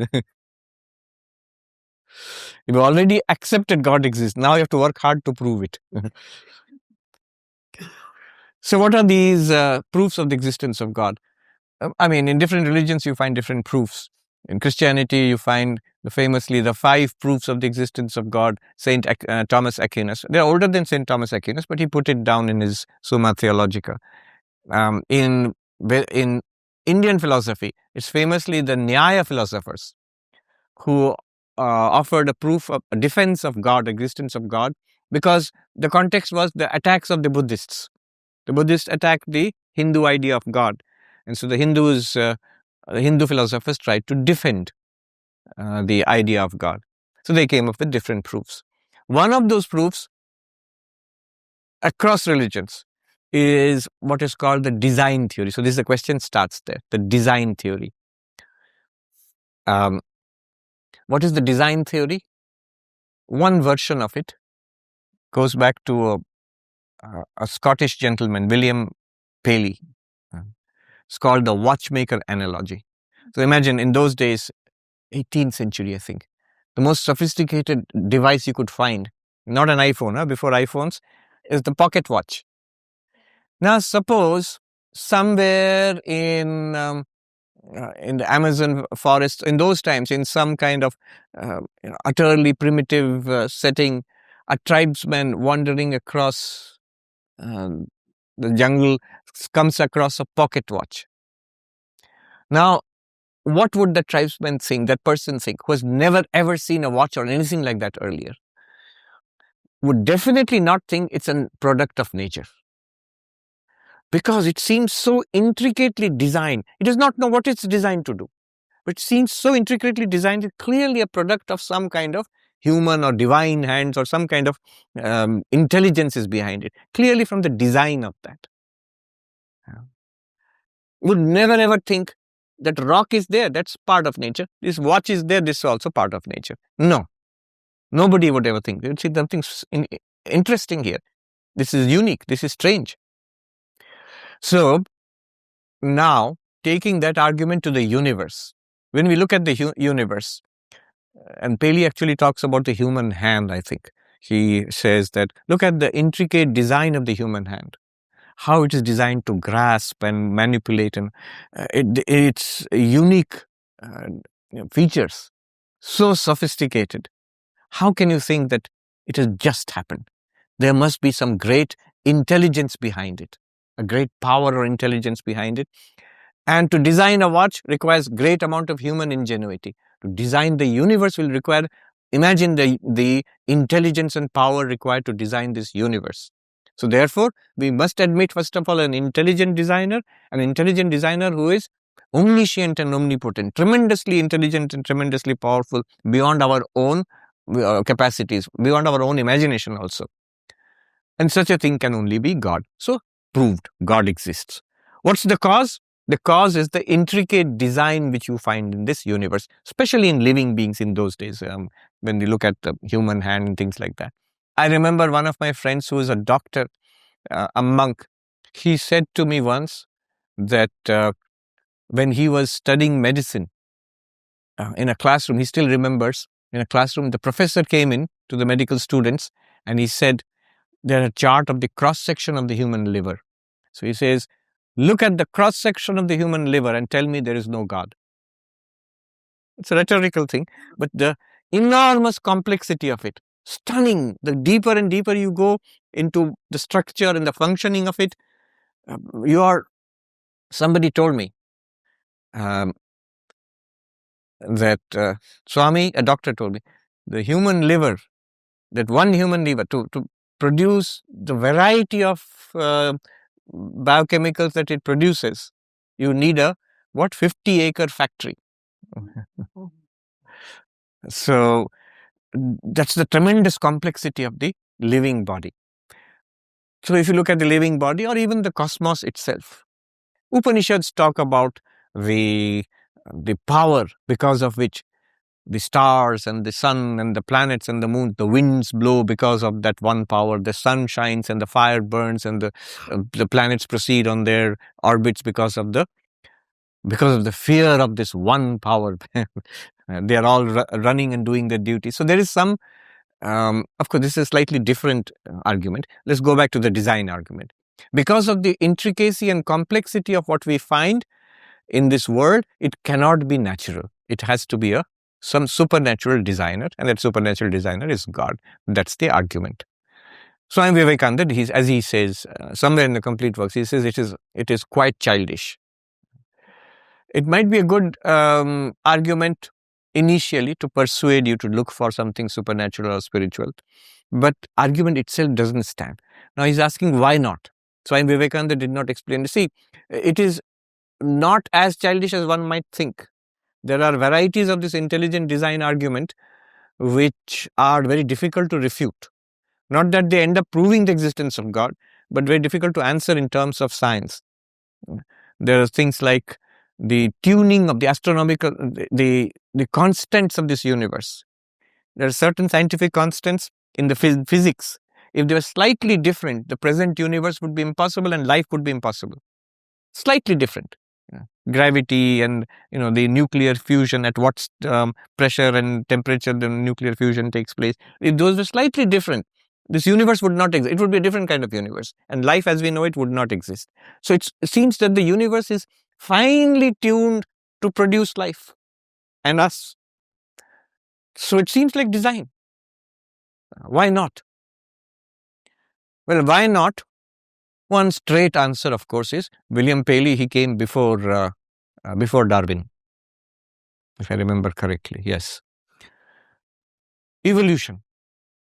You've already accepted God exists. Now you have to work hard to prove it. So what are these proofs of the existence of God? I mean, in different religions, you find different proofs. In Christianity, you find famously the 5 proofs of the existence of God, Saint Thomas Aquinas. They're older than Saint Thomas Aquinas, but he put it down in his Summa Theologica. In Indian philosophy, it's famously the Nyaya philosophers who offered a proof of a defense of God, existence of God, because the context was the attacks of the Buddhists. The Buddhists attacked the Hindu idea of God. And so the Hindu philosophers tried to defend the idea of God. So they came up with different proofs. One of those proofs across religions is what is called the design theory. So the question starts there, the design theory. What is the design theory? One version of it goes back to a Scottish gentleman, William Paley. It's called the watchmaker analogy. So imagine in those days, 18th century, I think, the most sophisticated device you could find, not an iPhone, before iPhones, is the pocket watch. Now suppose somewhere in the Amazon forest, in those times, in some kind of utterly primitive setting, a tribesman wandering across the jungle comes across a pocket watch. Now, what would the tribesman think, that person think, who has never ever seen a watch or anything like that earlier? Would definitely not think it's a product of nature. Because it seems so intricately designed. It does not know what it's designed to do. But it seems so intricately designed, it's clearly a product of some kind of human or divine hands, or some kind of intelligence is behind it. Clearly from the design of that. Would never ever think that rock is there, that's part of nature. This watch is there, this is also part of nature. No. Nobody would ever think. You'd see something interesting here. This is unique, this is strange. So, now, taking that argument to the universe, when we look at the universe, and Paley actually talks about the human hand, I think. He says that, look at the intricate design of the human hand, how it is designed to grasp and manipulate, and its unique features, so sophisticated. How can you think that it has just happened? There must be some great intelligence behind it, a great power or intelligence behind it. And to design a watch requires great amount of human ingenuity. To design the universe will require, imagine the intelligence and power required to design this universe. So therefore, we must admit, first of all, an intelligent designer who is omniscient and omnipotent, tremendously intelligent and tremendously powerful, beyond our own capacities, beyond our own imagination also. And such a thing can only be God. So, proved, God exists. What's the cause? The cause is the intricate design which you find in this universe, especially in living beings in those days, when we look at the human hand and things like that. I remember one of my friends who is a doctor, a monk, he said to me once that when he was studying medicine in a classroom, he still remembers, in a classroom, the professor came in to the medical students and he said, there's a chart of the cross-section of the human liver. So he says, look at the cross-section of the human liver and tell me there is no God. It's a rhetorical thing, but the enormous complexity of it, stunning. The deeper and deeper you go into the structure and the functioning of it, somebody told me that Swami, a doctor told me, the human liver, that one human liver, to produce the variety of biochemicals that it produces, you need a 50-acre factory. So that's the tremendous complexity of the living body. So if you look at the living body or even the cosmos itself, Upanishads talk about the power because of which the stars and the sun and the planets and the moon, the winds blow because of that one power, the sun shines and the fire burns and the planets proceed on their orbits because of the fear of this one power. They are all running and doing their duty. So there is some, of course, this is a slightly different argument. Let's go back to the design argument. Because of the intricacy and complexity of what we find in this world, it cannot be natural. It has to be some supernatural designer, and that supernatural designer is God. That's the argument. Swami Vivekananda, as he says somewhere in the Complete Works, he says it is quite childish. It might be a good argument initially to persuade you to look for something supernatural or spiritual, but argument itself doesn't stand. Now he's asking why not? Swami Vivekananda did not explain. See, it is not as childish as one might think. There are varieties of this intelligent design argument which are very difficult to refute. Not that they end up proving the existence of God, but very difficult to answer in terms of science. There are things like the tuning of the astronomical, the constants of this universe. There are certain scientific constants in the physics. If they were slightly different, the present universe would be impossible and life would be impossible. Slightly different. Gravity and the nuclear fusion, at what pressure and temperature the nuclear fusion takes place. If those were slightly different, this universe would not exist. It would be a different kind of universe, and life as we know it would not exist. So it seems that the universe is finely tuned to produce life and us. So it seems like design. Why not? Well, why not? One straight answer, of course, is William Paley. He came before Darwin, if I remember correctly. Yes. Evolution.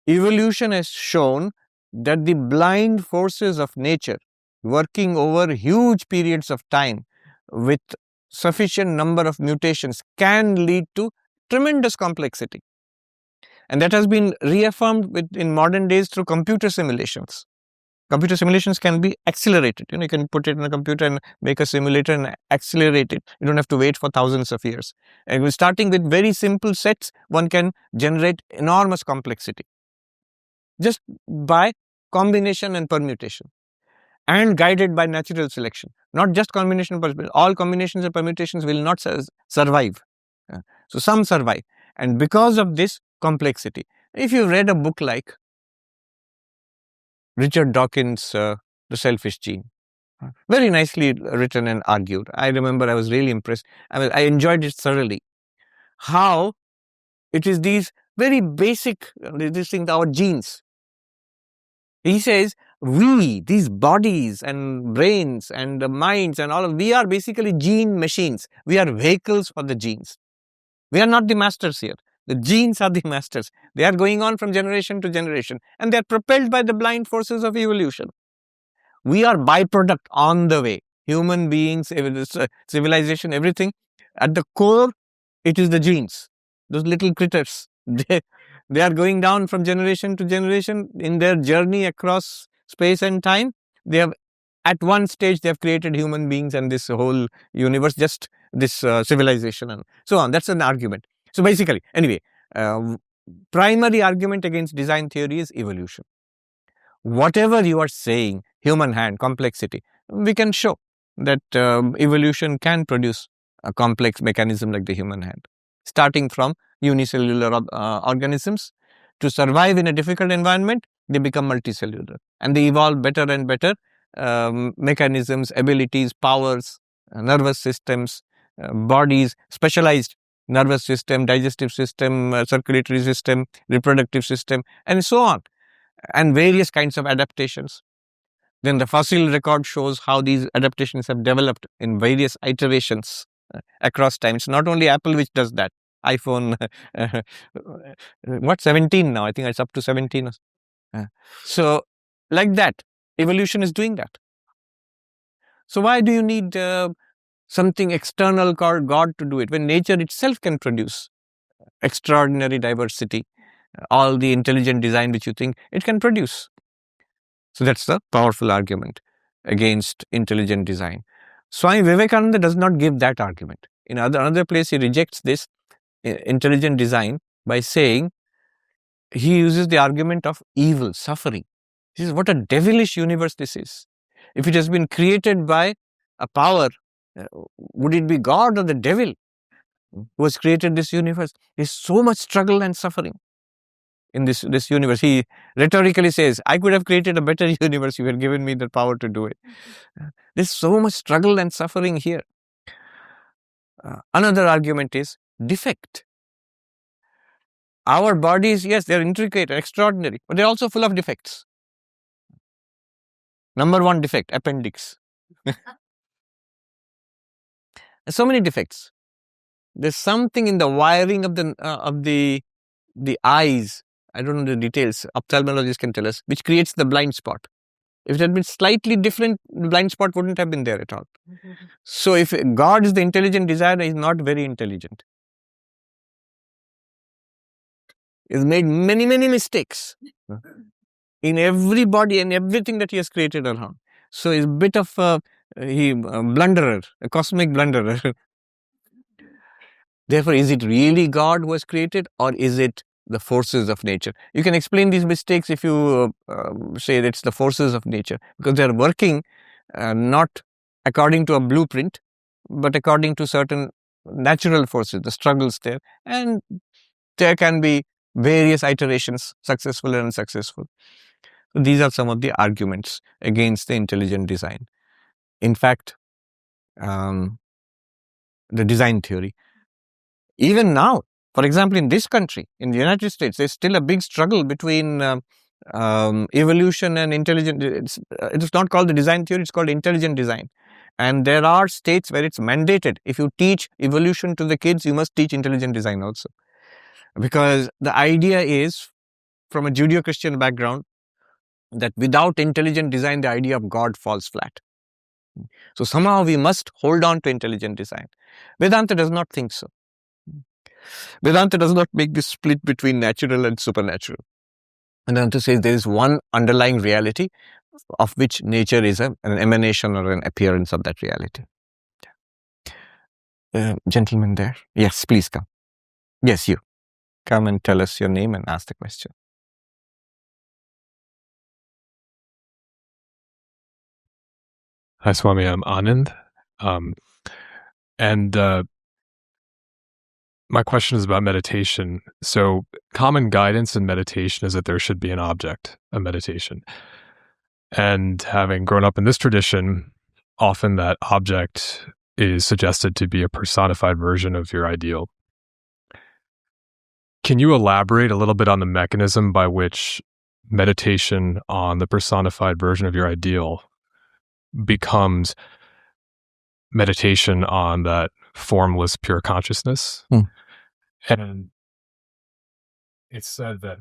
Evolution has shown that the blind forces of nature, working over huge periods of time with sufficient number of mutations, can lead to tremendous complexity. And that has been reaffirmed in modern days through computer simulations. Computer simulations can be accelerated. You can put it in a computer and make a simulator and accelerate it. You don't have to wait for thousands of years. And starting with very simple sets, one can generate enormous complexity just by combination and permutation, and guided by natural selection. Not just combination, but all combinations and permutations will not survive. So some survive. And because of this complexity, if you read a book like Richard Dawkins' The Selfish Gene, very nicely written and argued. I remember I was really impressed. I enjoyed it thoroughly. How it is these very basic, this thing, our genes. He says, we, these bodies and brains and the minds and all of, we are basically gene machines. We are vehicles for the genes. We are not the masters here. The genes are the masters. They are going on from generation to generation, and they are propelled by the blind forces of evolution. We are byproduct on the way. Human beings, civilization, everything. At the core, it is the genes. Those little critters. They are going down from generation to generation in their journey across space and time. They have, at one stage, they have created human beings and this whole universe, just this civilization and so on. That's an argument. So basically, anyway, primary argument against design theory is evolution. Whatever you are saying, human hand, complexity, we can show that evolution can produce a complex mechanism like the human hand, starting from unicellular organisms. To survive in a difficult environment, they become multicellular, and they evolve better and better mechanisms, abilities, powers, nervous systems, bodies, specialized nervous system, digestive system, circulatory system, reproductive system, and so on, and various kinds of adaptations. Then the fossil record shows how these adaptations have developed in various iterations across time. It's not only Apple which does that. iPhone, 17 now? I think it's up to 17. So, like that, evolution is doing that. So why do you need something external called God to do it, when nature itself can produce extraordinary diversity, all the intelligent design which you think it can produce? So that's the powerful argument against intelligent design. Swami Vivekananda does not give that argument. In another place, he rejects this intelligent design by saying, he uses the argument of evil, suffering. He says, what a devilish universe this is. If it has been created by a power, would it be God or the devil who has created this universe? There's so much struggle and suffering in this universe. He rhetorically says, I could have created a better universe if you had given me the power to do it. There's so much struggle and suffering here. Another argument is defect. Our bodies, yes, they're intricate, extraordinary, but they're also full of defects. Number one defect, appendix. So many defects. There's something in the wiring of the eyes. I don't know the details. Ophthalmologists can tell us, which creates the blind spot. If it had been slightly different, the blind spot wouldn't have been there at all. So if God is the intelligent designer, he's not very intelligent. He's made many, many mistakes in everybody and everything that he has created around. So he's a bit of a blunderer, a cosmic blunderer. Therefore, is it really God who has created, or is it the forces of nature? You can explain these mistakes if you say that it's the forces of nature, because they're working not according to a blueprint, but according to certain natural forces, the struggles there. And there can be various iterations, successful and unsuccessful. So these are some of the arguments against the intelligent design. In fact, the design theory, even now, for example, in this country, in the United States, there's still a big struggle between evolution and intelligent. It's not called the design theory, it's called intelligent design. And there are states where it's mandated. If you teach evolution to the kids, you must teach intelligent design also. Because the idea is, from a Judeo-Christian background, that without intelligent design, the idea of God falls flat. So somehow we must hold on to intelligent design. Vedanta does not think so. Vedanta does not make this split between natural and supernatural. Vedanta says there is one underlying reality of which nature is an emanation or an appearance of that reality. Gentleman there. Yes, please come. Yes, you. Come and tell us your name and ask the question. Hi, Swami. I'm Anand. My question is about meditation. So common guidance in meditation is that there should be an object of meditation. And having grown up in this tradition, often that object is suggested to be a personified version of your ideal. Can you elaborate a little bit on the mechanism by which meditation on the personified version of your ideal becomes meditation on that formless pure consciousness? And it's said that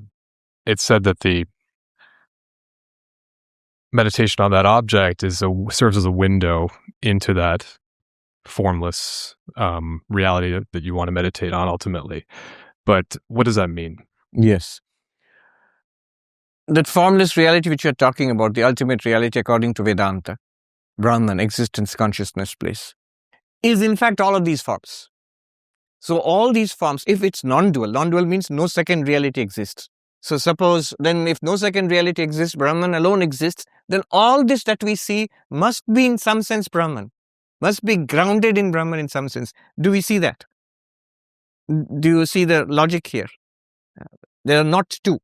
the meditation on that object serves as a window into that formless reality that you want to meditate on ultimately. But what does that mean? Yes. That formless reality which you're talking about, the ultimate reality according to Vedanta, Brahman, existence, consciousness, bliss, is in fact all of these forms. So all these forms, if it's non-dual means no second reality exists. So suppose then if no second reality exists, Brahman alone exists, then all this that we see must be in some sense Brahman, must be grounded in Brahman in some sense. Do we see that? Do you see the logic here? There are not two.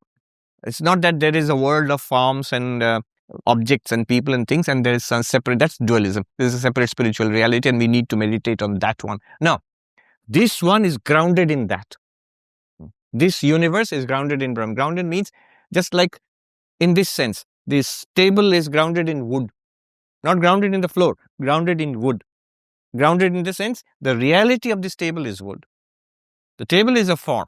It's not that there is a world of forms and objects and people and things and there is some separate, that's dualism. There's a separate spiritual reality and we need to meditate on that one. No, this one is grounded in that. This universe is grounded in Brahman. Grounded means just like in this sense, this table is grounded in wood, not grounded in the floor, grounded in wood. Grounded in the sense, the reality of this table is wood. The table is a form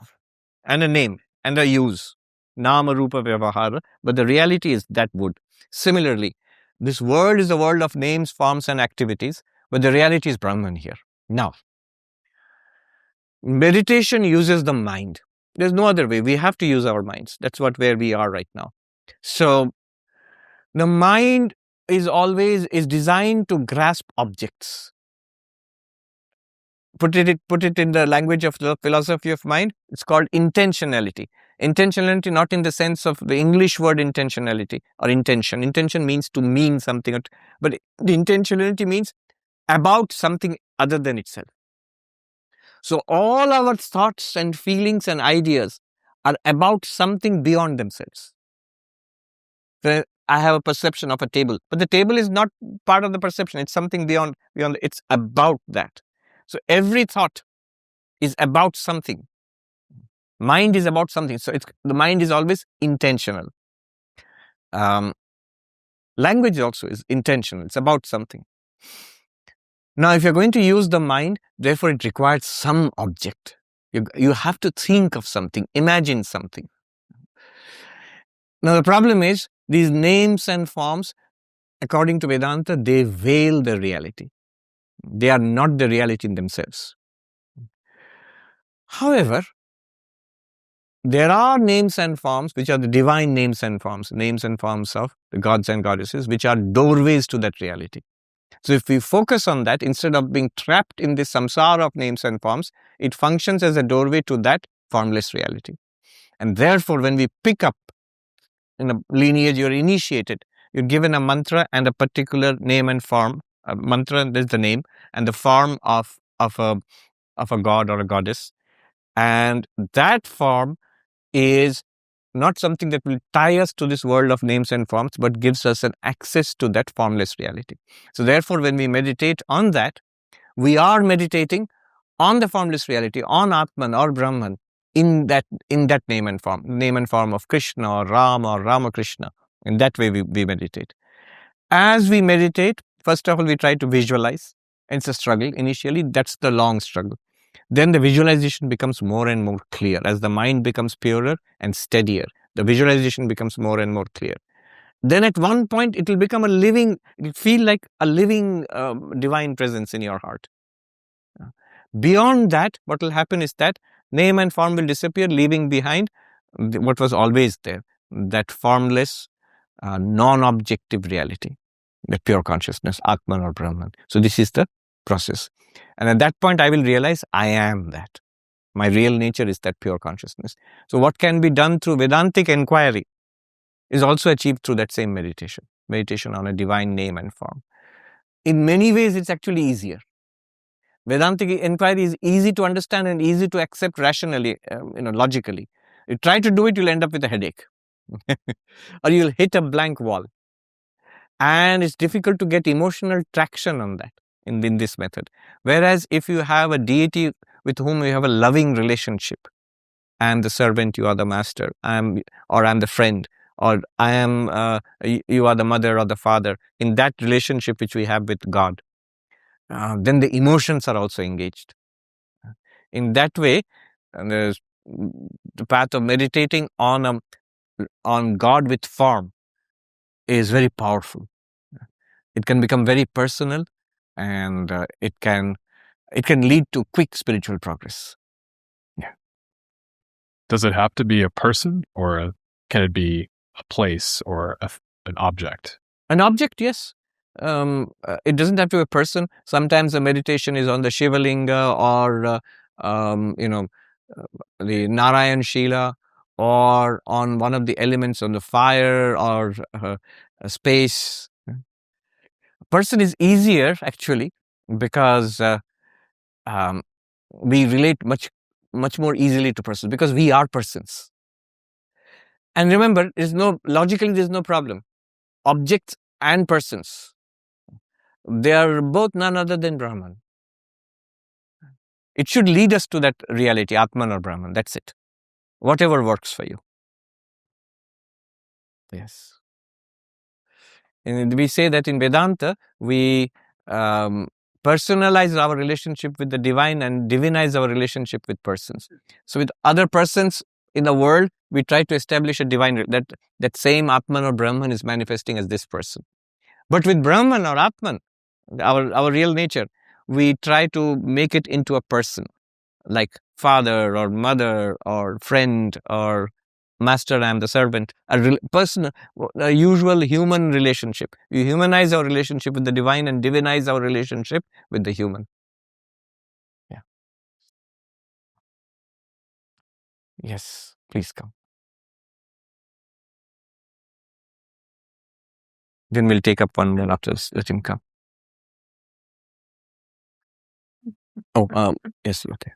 and a name and a use, nama rupa vyavahara, but the reality is that wood. Similarly, this world is a world of names, forms and activities, but the reality is Brahman here. Now, meditation uses the mind. There's no other way. We have to use our minds. That's where we are right now. So, the mind is designed to grasp objects. Put it in the language of the philosophy of mind, it's called intentionality. Intentionality not in the sense of the English word intentionality or intention. Intention means to mean something, but the intentionality means about something other than itself. So all our thoughts and feelings and ideas are about something beyond themselves. So I have a perception of a table, but the table is not part of the perception. It's something beyond. It's about that. So every thought is about something. Mind is about something. So the mind is always intentional. Language also is intentional. It's about something. Now, if you're going to use the mind, therefore it requires some object. You have to think of something, imagine something. Now, the problem is these names and forms, according to Vedanta, they veil the reality. They are not the reality in themselves. However, there are names and forms which are the divine names and forms of the gods and goddesses, which are doorways to that reality. So if we focus on that, instead of being trapped in this samsara of names and forms, it functions as a doorway to that formless reality. And therefore, when we pick up in a lineage, you're initiated, you're given a mantra and a particular name and form. A mantra is the name, and the form of a god or a goddess. And that form is not something that will tie us to this world of names and forms, but gives us an access to that formless reality. So therefore, when we meditate on that, we are meditating on the formless reality, on Atman or Brahman, in that name and form of Krishna or Ram or Ramakrishna. In that way we meditate. As we meditate, first of all, we try to visualize. It's a struggle. Initially, that's the long struggle. Then the visualization becomes more and more clear. As the mind becomes purer and steadier, the visualization becomes more and more clear. Then at one point, it will become it'll feel like a living divine presence in your heart. Beyond that, what will happen is that name and form will disappear, leaving behind what was always there, that formless, non-objective reality, the pure consciousness, Atman or Brahman. So this is the process. And at that point, I will realize I am that. My real nature is that pure consciousness. So what can be done through Vedantic inquiry is also achieved through that same meditation on a divine name and form. In many ways, it's actually easier. Vedantic inquiry is easy to understand and easy to accept rationally, logically. You try to do it, you'll end up with a headache. Or you'll hit a blank wall. And it's difficult to get emotional traction on that in this method. Whereas if you have a deity with whom you have a loving relationship, I am the servant, you are the master, I am the friend, or I am, you are the mother or the father, in that relationship which we have with God, then the emotions are also engaged. In that way, the path of meditating on God with form is very powerful. It can become very personal, and it can lead to quick spiritual progress. Yeah. Does it have to be a person, or can it be a place or an object? An object, yes. It doesn't have to be a person. Sometimes the meditation is on the Shivalinga or the Narayan Shila, or on one of the elements on the fire or space. A person is easier actually because we relate much more easily to persons because we are persons. And remember, logically there's no problem. Objects and persons, they are both none other than Brahman. It should lead us to that reality, Atman or Brahman. That's it. Whatever works for you. Yes. And we say that in Vedanta, we personalize our relationship with the divine and divinize our relationship with persons. So with other persons in the world, we try to establish a divine, that same Atman or Brahman is manifesting as this person. But with Brahman or Atman, our real nature, we try to make it into a person, like father or mother or friend or master, I am the servant, a usual human relationship. We humanize our relationship with the divine and divinize our relationship with the human. Yeah. Yes, please come. Then we'll take up one more after let him come. Oh, yes, you're there.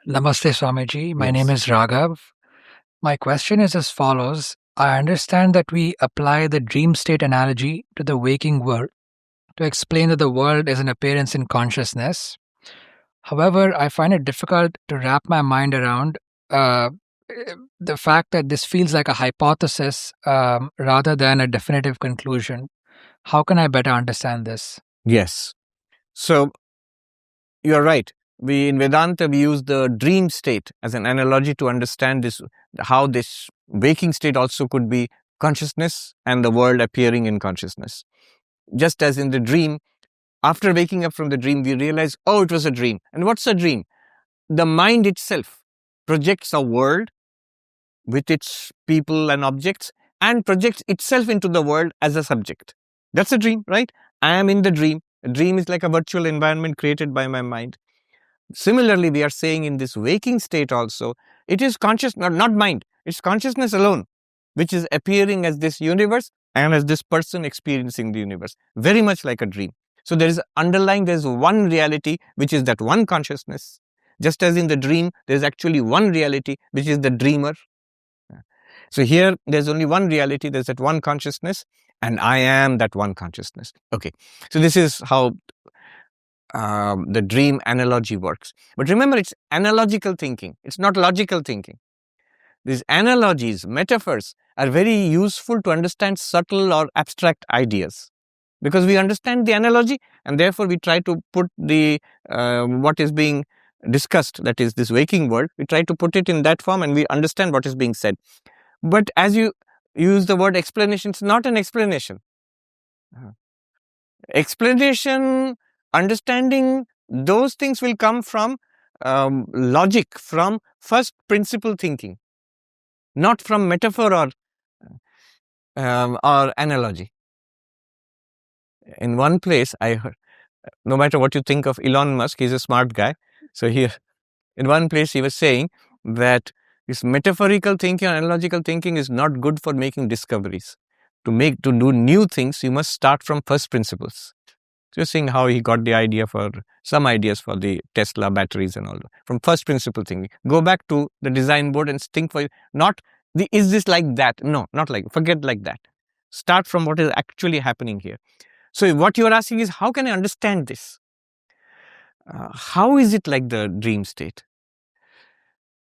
Namaste, Swamiji. My name is Raghav. My question is as follows. I understand that we apply the dream state analogy to the waking world to explain that the world is an appearance in consciousness. However, I find it difficult to wrap my mind around the fact that this feels like a hypothesis rather than a definitive conclusion. How can I better understand this? Yes. So, you're right. In Vedanta, we use the dream state as an analogy to understand how this waking state also could be consciousness and the world appearing in consciousness. just as in the dream, after waking up from the dream, we realize, oh, it was a dream. And what's a dream? The mind itself projects a world with its people and objects and projects itself into the world as a subject. That's a dream, right? I am in the dream. A dream is like a virtual environment created by my mind. Similarly, we are saying in this waking state also, it is conscious, not mind, it's consciousness alone, which is appearing as this universe and as this person experiencing the universe, very much like a dream. So there is one reality, which is that one consciousness. Just as in the dream, there is actually one reality, which is the dreamer. So here, there's only one reality, there's that one consciousness, and I am that one consciousness. Okay, so this is how the dream analogy works. But remember, it's analogical thinking. It's not logical thinking. These analogies, metaphors, are very useful to understand subtle or abstract ideas. Because we understand the analogy, and therefore we try to put the what is being discussed, that is this waking world, we try to put it in that form and we understand what is being said. But as you use the word explanation, it's not an explanation. Explanation, understanding, those things will come from logic, from first principle thinking, not from metaphor or analogy. In one place, I heard, no matter what you think of Elon Musk, he's a smart guy. So here, in one place, he was saying that this metaphorical thinking, analogical thinking is not good for making discoveries. To do new things, you must start from first principles. Just seeing how he got the idea for some ideas for the Tesla batteries and all, from first principle thinking. Go back to the design board and think for not is this like that? No, not like, forget like that. Start from what is actually happening here. So what you are asking is, how can I understand this? How is it like the dream state?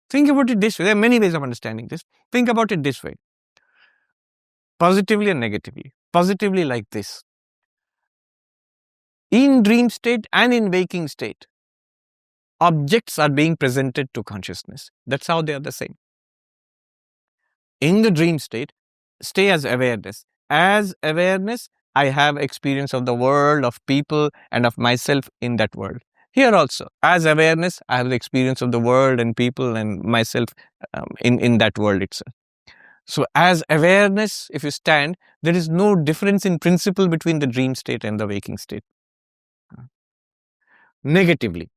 Think about it this way. There are many ways of understanding this. Think about it this way. Positively and negatively. Positively like this. In dream state and in waking state, objects are being presented to consciousness. That's how they are the same. In the dream state, stay as awareness. As awareness, I have experience of the world, of people, and of myself in that world. Here also, as awareness, I have the experience of the world and people and myself in that world itself. So as awareness, if you stand, there is no difference in principle between the dream state and the waking state. Negatively,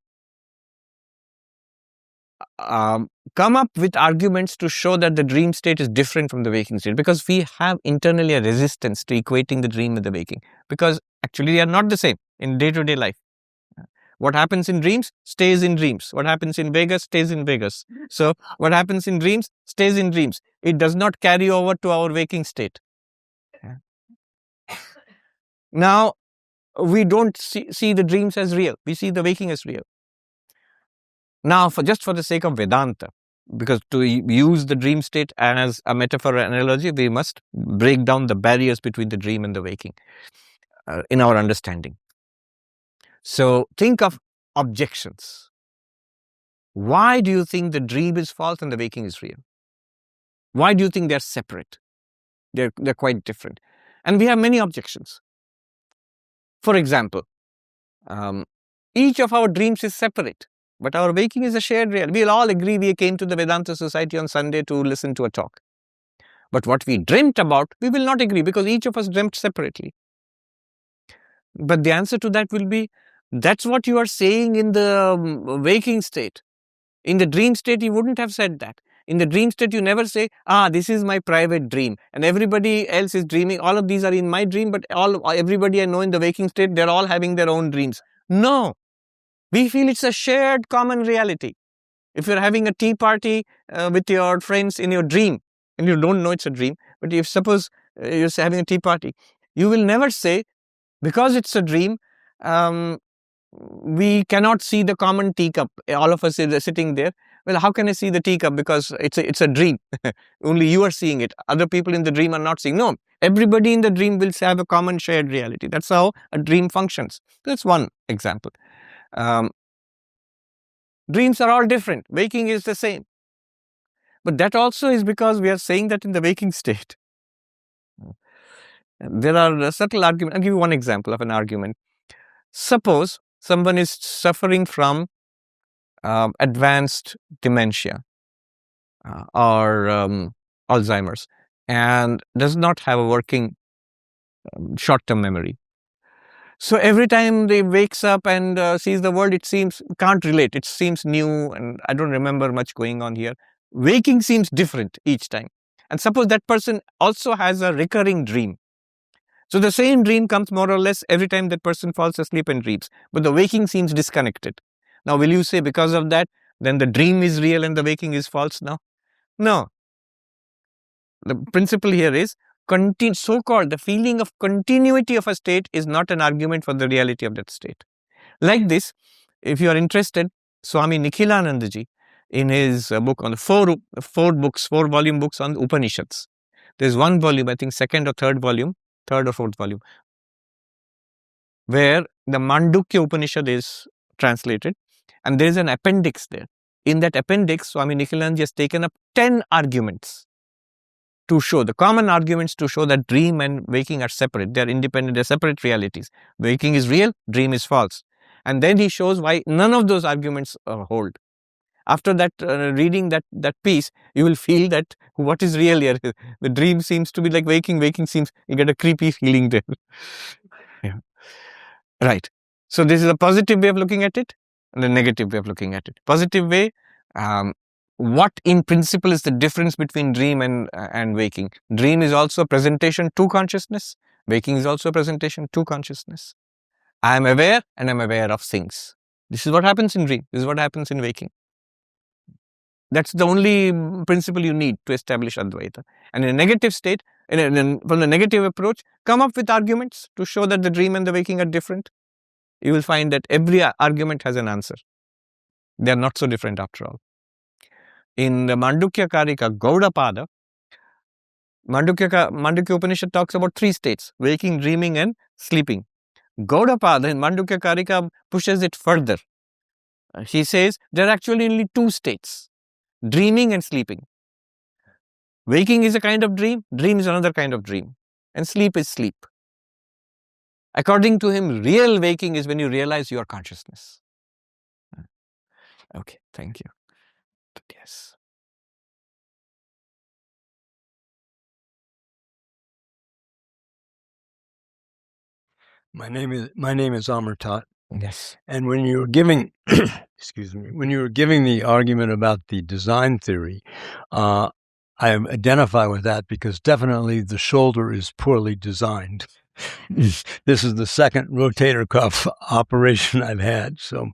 come up with arguments to show that the dream state is different from the waking state, because we have internally a resistance to equating the dream with the waking, because actually they are not the same in day-to-day life. What happens in dreams stays in dreams. What happens in Vegas stays in Vegas. So what happens in dreams stays in dreams. It does not carry over to our waking state. Now, we don't see the dreams as real. We see the waking as real. Now, just for the sake of Vedanta, because to use the dream state as a metaphor or analogy, we must break down the barriers between the dream and the waking in our understanding. So think of objections. Why do you think the dream is false and the waking is real? Why do you think they're separate? They're quite different. And we have many objections. For example, each of our dreams is separate, but our waking is a shared reality. We'll all agree we came to the Vedanta Society on Sunday to listen to a talk. But what we dreamt about, we will not agree, because each of us dreamt separately. But the answer to that will be, that's what you are saying in the waking state. In the dream state, you wouldn't have said that. In the dream state, you never say, this is my private dream and everybody else is dreaming. All of these are in my dream, but everybody I know in the waking state, they're all having their own dreams. No, we feel it's a shared common reality. If you're having a tea party with your friends in your dream, and you don't know it's a dream, but if suppose you're having a tea party, you will never say, because it's a dream, we cannot see the common teacup. All of us are sitting there. Well, how can I see the teacup? Because it's a dream. Only you are seeing it. Other people in the dream are not seeing. No, everybody in the dream will have a common shared reality. That's how a dream functions. That's one example. Dreams are all different. Waking is the same. But that also is because we are saying that in the waking state. There are subtle arguments. I'll give you one example of an argument. Suppose someone is suffering from advanced dementia or Alzheimer's and does not have a working short-term memory. So every time they wakes up and sees the world, it seems can't relate. It seems new, and I don't remember much going on here. Waking seems different each time. And suppose that person also has a recurring dream. So the same dream comes more or less every time that person falls asleep and dreams, but the waking seems disconnected. Now, will you say because of that, then the dream is real and the waking is false now? No. The principle here is so-called the feeling of continuity of a state is not an argument for the reality of that state. Like this, if you are interested, Swami Nikhilanandaji, in his book on the four-volume books on Upanishads. There's one volume, I think third or fourth volume, where the Mandukya Upanishad is translated, and there is an appendix there. In that appendix, Swami Nikhilanandaji has taken up 10 arguments to show, the common arguments to show that dream and waking are separate. They are independent, they are separate realities. Waking is real, dream is false. And then he shows why none of those arguments hold. After that, reading that piece, you will feel that what is real here? The dream seems to be like waking seems, you get a creepy feeling there. Yeah. Right. So this is a positive way of looking at it and a negative way of looking at it. Positive way, what in principle is the difference between dream and waking? Dream is also a presentation to consciousness. Waking is also a presentation to consciousness. I am aware and I am aware of things. This is what happens in dream. This is what happens in waking. That's the only principle you need to establish Advaita. And in a negative state, from the negative approach, come up with arguments to show that the dream and the waking are different. You will find that every argument has an answer. They are not so different after all. In the Mandukya Karika, Gaudapada, Mandukya Upanishad talks about 3 states, waking, dreaming and sleeping. Gaudapada in Mandukya Karika pushes it further. He says there are actually only 2 states, dreaming and sleeping. Waking is a kind of dream is another kind of dream, and sleep is sleep. According to him, real waking is when you realize your consciousness. Okay, thank you. Yes. My name is Amartat. Yes. And when you were giving, when you were giving the argument about the design theory, I identify with that because definitely the shoulder is poorly designed. This is the second rotator cuff operation I've had. So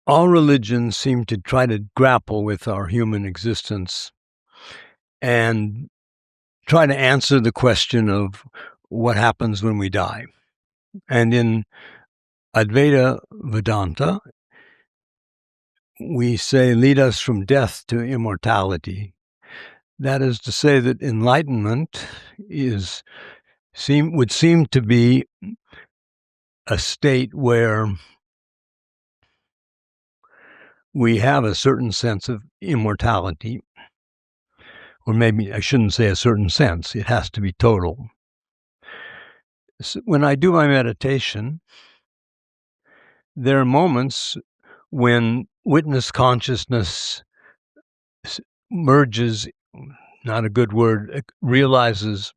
all religions seem to try to grapple with our human existence and try to answer the question of what happens when we die. And in Advaita Vedanta, we say, lead us from death to immortality. That is to say that enlightenment would seem to be a state where we have a certain sense of immortality. Or maybe I shouldn't say a certain sense. It has to be total. So when I do my meditation, there are moments when witness consciousness merges, not a good word, realizes,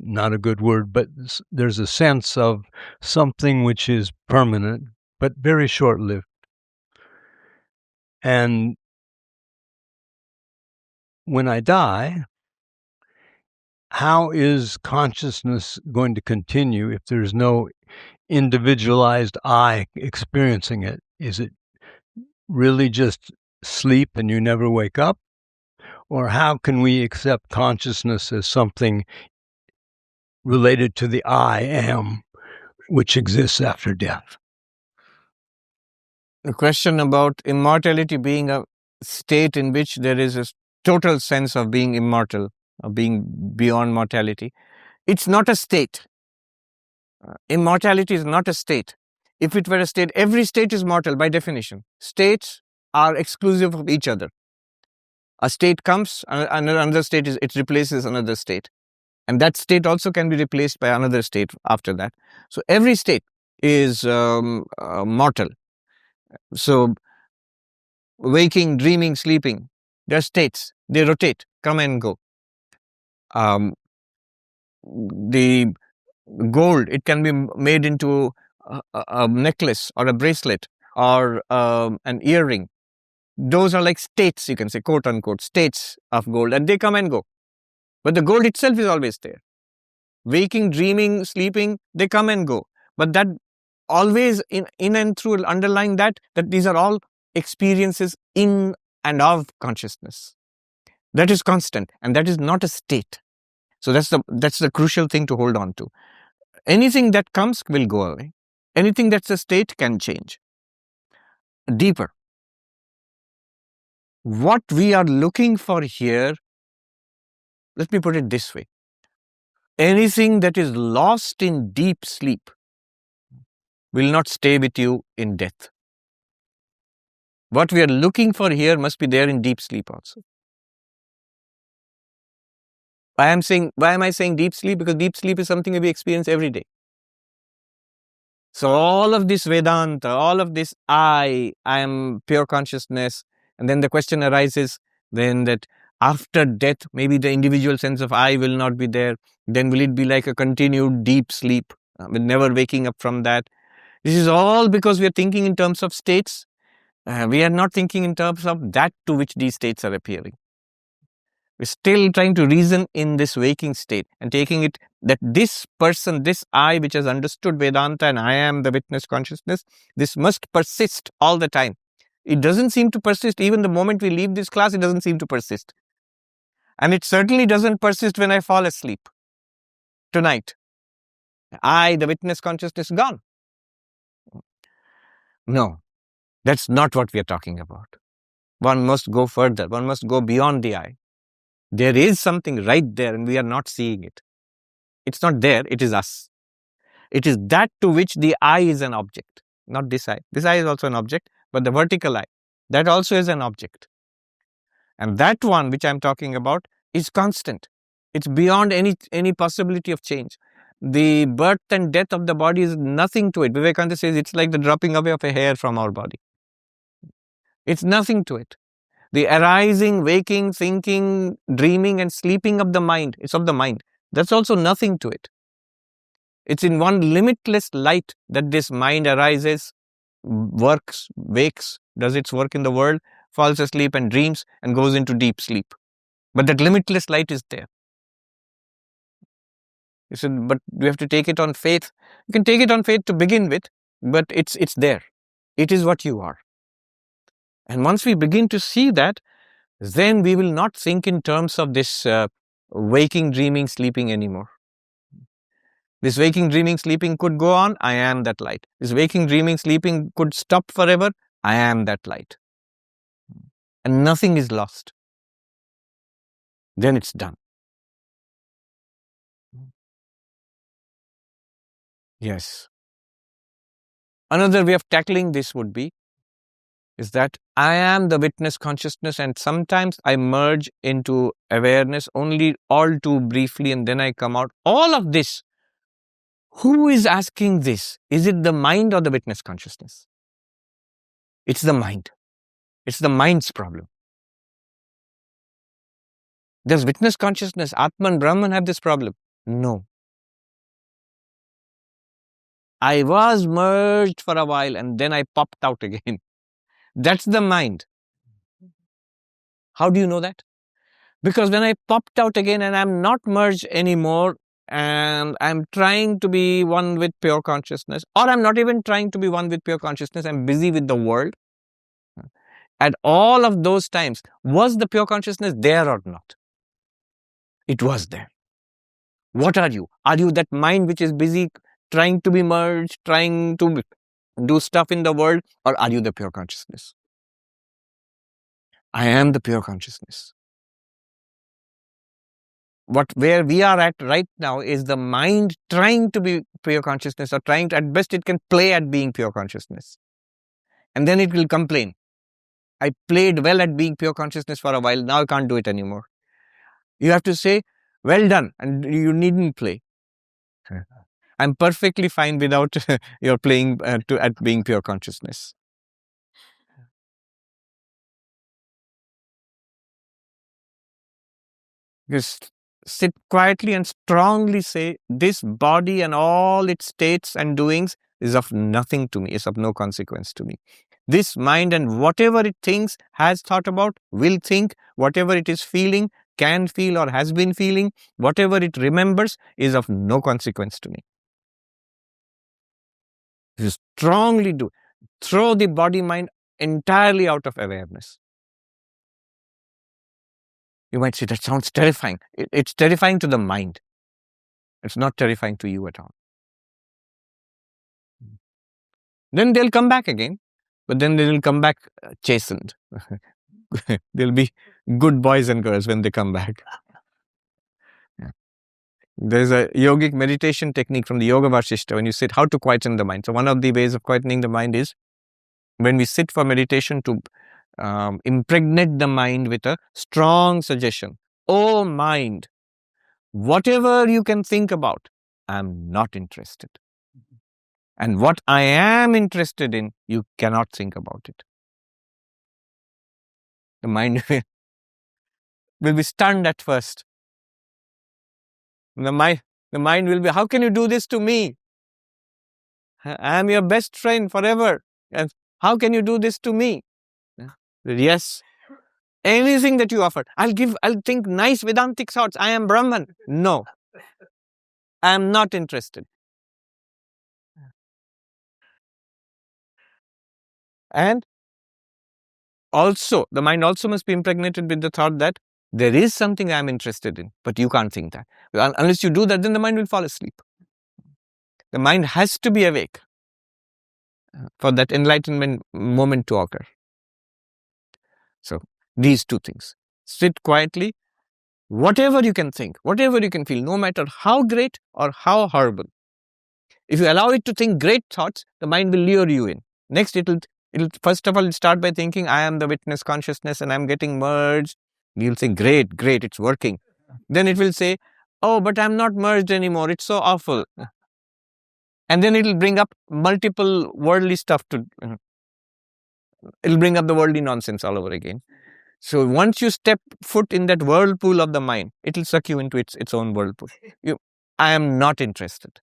not a good word, but there's a sense of something which is permanent, but very short-lived. And when I die, how is consciousness going to continue if there's no individualized I experiencing it? Is it really just sleep and you never wake up? Or how can we accept consciousness as something related to the I am, which exists after death? The question about immortality being a state in which there is a total sense of being immortal, of being beyond mortality. It's not a state. Immortality is not a state. If it were a state, every state is mortal by definition. States are exclusive of each other. A state comes, another state it replaces another state. And that state also can be replaced by another state after that. So every state is mortal. So waking, dreaming, sleeping, they're states. They rotate, come and go. The gold, it can be made into a necklace or a bracelet or an earring. Those are like states, you can say, quote unquote, states of gold, and they come and go. But the gold itself is always there. Waking, dreaming, sleeping, they come and go. But that always in and through, underlying that these are all experiences in and of consciousness. That is constant, and that is not a state. So that's the crucial thing to hold on to. Anything that comes will go away. Anything that's a state can change. Deeper. What we are looking for here, let me put it this way. Anything that is lost in deep sleep will not stay with you in death. What we are looking for here must be there in deep sleep also. Why am I saying deep sleep? Because deep sleep is something that we experience every day. So all of this Vedanta, all of this I am pure consciousness, and then the question arises then that after death, maybe the individual sense of I will not be there. Then will it be like a continued deep sleep, with never waking up from that? This is all because we are thinking in terms of states. We are not thinking in terms of that to which these states are appearing. We're still trying to reason in this waking state and taking it that this person, this I, which has understood Vedanta and I am the witness consciousness, this must persist all the time. It doesn't seem to persist. Even the moment we leave this class, it doesn't seem to persist. And it certainly doesn't persist when I fall asleep tonight. I, the witness consciousness, gone. No, that's not what we are talking about. One must go further. One must go beyond the I. There is something right there and we are not seeing it. It's not there, it is us. It is that to which the I is an object, not this I. This I is also an object, but the vertical I, that also is an object. And that one which I'm talking about is constant. It's beyond any possibility of change. The birth and death of the body is nothing to it. Vivekananda says it's like the dropping away of a hair from our body. It's nothing to it. The arising, waking, thinking, dreaming and sleeping of the mind, it's of the mind. That's also nothing to it. It's in one limitless light that this mind arises, works, wakes, does its work in the world, falls asleep and dreams and goes into deep sleep. But that limitless light is there. You said, but we have to take it on faith. You can take it on faith to begin with, but it's there. It is what you are. And once we begin to see that, then we will not think in terms of this waking, dreaming, sleeping anymore. This waking, dreaming, sleeping could go on. I am that light. This waking, dreaming, sleeping could stop forever. I am that light. And nothing is lost. Then it's done. Yes. Another way of tackling this would be is that I am the witness consciousness and sometimes I merge into awareness only all too briefly and then I come out. All of this, who is asking this? Is it the mind or the witness consciousness? It's the mind. It's the mind's problem. Does witness consciousness, Atman, Brahman have this problem? No. I was merged for a while and then I popped out again. That's the mind. How do you know that? Because when I popped out again and I'm not merged anymore and I'm trying to be one with pure consciousness, or I'm not even trying to be one with pure consciousness, I'm busy with the world. At all of those times, was the pure consciousness there or not? It was there. What are you? Are you that mind which is busy trying to be merged, trying to do stuff in the world, or are you the pure consciousness? I am the pure consciousness. Where we are at right now is the mind trying to be pure consciousness or trying to, at best it can play at being pure consciousness. And then it will complain. I played well at being pure consciousness for a while. Now I can't do it anymore. You have to say, well done, and you needn't play. I'm perfectly fine without your playing at being pure consciousness. Just sit quietly and strongly say, this body and all its states and doings is of nothing to me, is of no consequence to me. This mind and whatever it thinks, has thought about, will think, whatever it is feeling, can feel or has been feeling, whatever it remembers is of no consequence to me. You strongly do. Throw the body-mind entirely out of awareness. You might say, that sounds terrifying. It's terrifying to the mind. It's not terrifying to you at all. Then they'll come back again, but then they will come back chastened. They'll be good boys and girls when they come back. Yeah. There's a yogic meditation technique from the Yoga Vasishta when you sit, how to quieten the mind. So one of the ways of quietening the mind is when we sit for meditation to impregnate the mind with a strong suggestion. Oh mind, whatever you can think about, I'm not interested. And what I am interested in, you cannot think about it. The mind will be stunned at first. The mind will be, how can you do this to me? I am your best friend forever. And how can you do this to me? Yes. Anything that you offer, I'll think nice Vedantic thoughts. I am Brahman. No. I am not interested. And also, the mind also must be impregnated with the thought that there is something I am interested in, but you can't think that. Unless you do that, then the mind will fall asleep. The mind has to be awake for that enlightenment moment to occur. So, these two things. Sit quietly, whatever you can think, whatever you can feel, no matter how great or how horrible. If you allow it to think great thoughts, the mind will lure you in. Next, it'll first of all start by thinking, I am the witness consciousness and I'm getting merged. You'll say, great, it's working. Then it will say, oh, but I'm not merged anymore. It's so awful. And then it'll bring up multiple worldly stuff it'll bring up the worldly nonsense all over again. So once you step foot in that whirlpool of the mind, it'll suck you into its own whirlpool. I am not interested.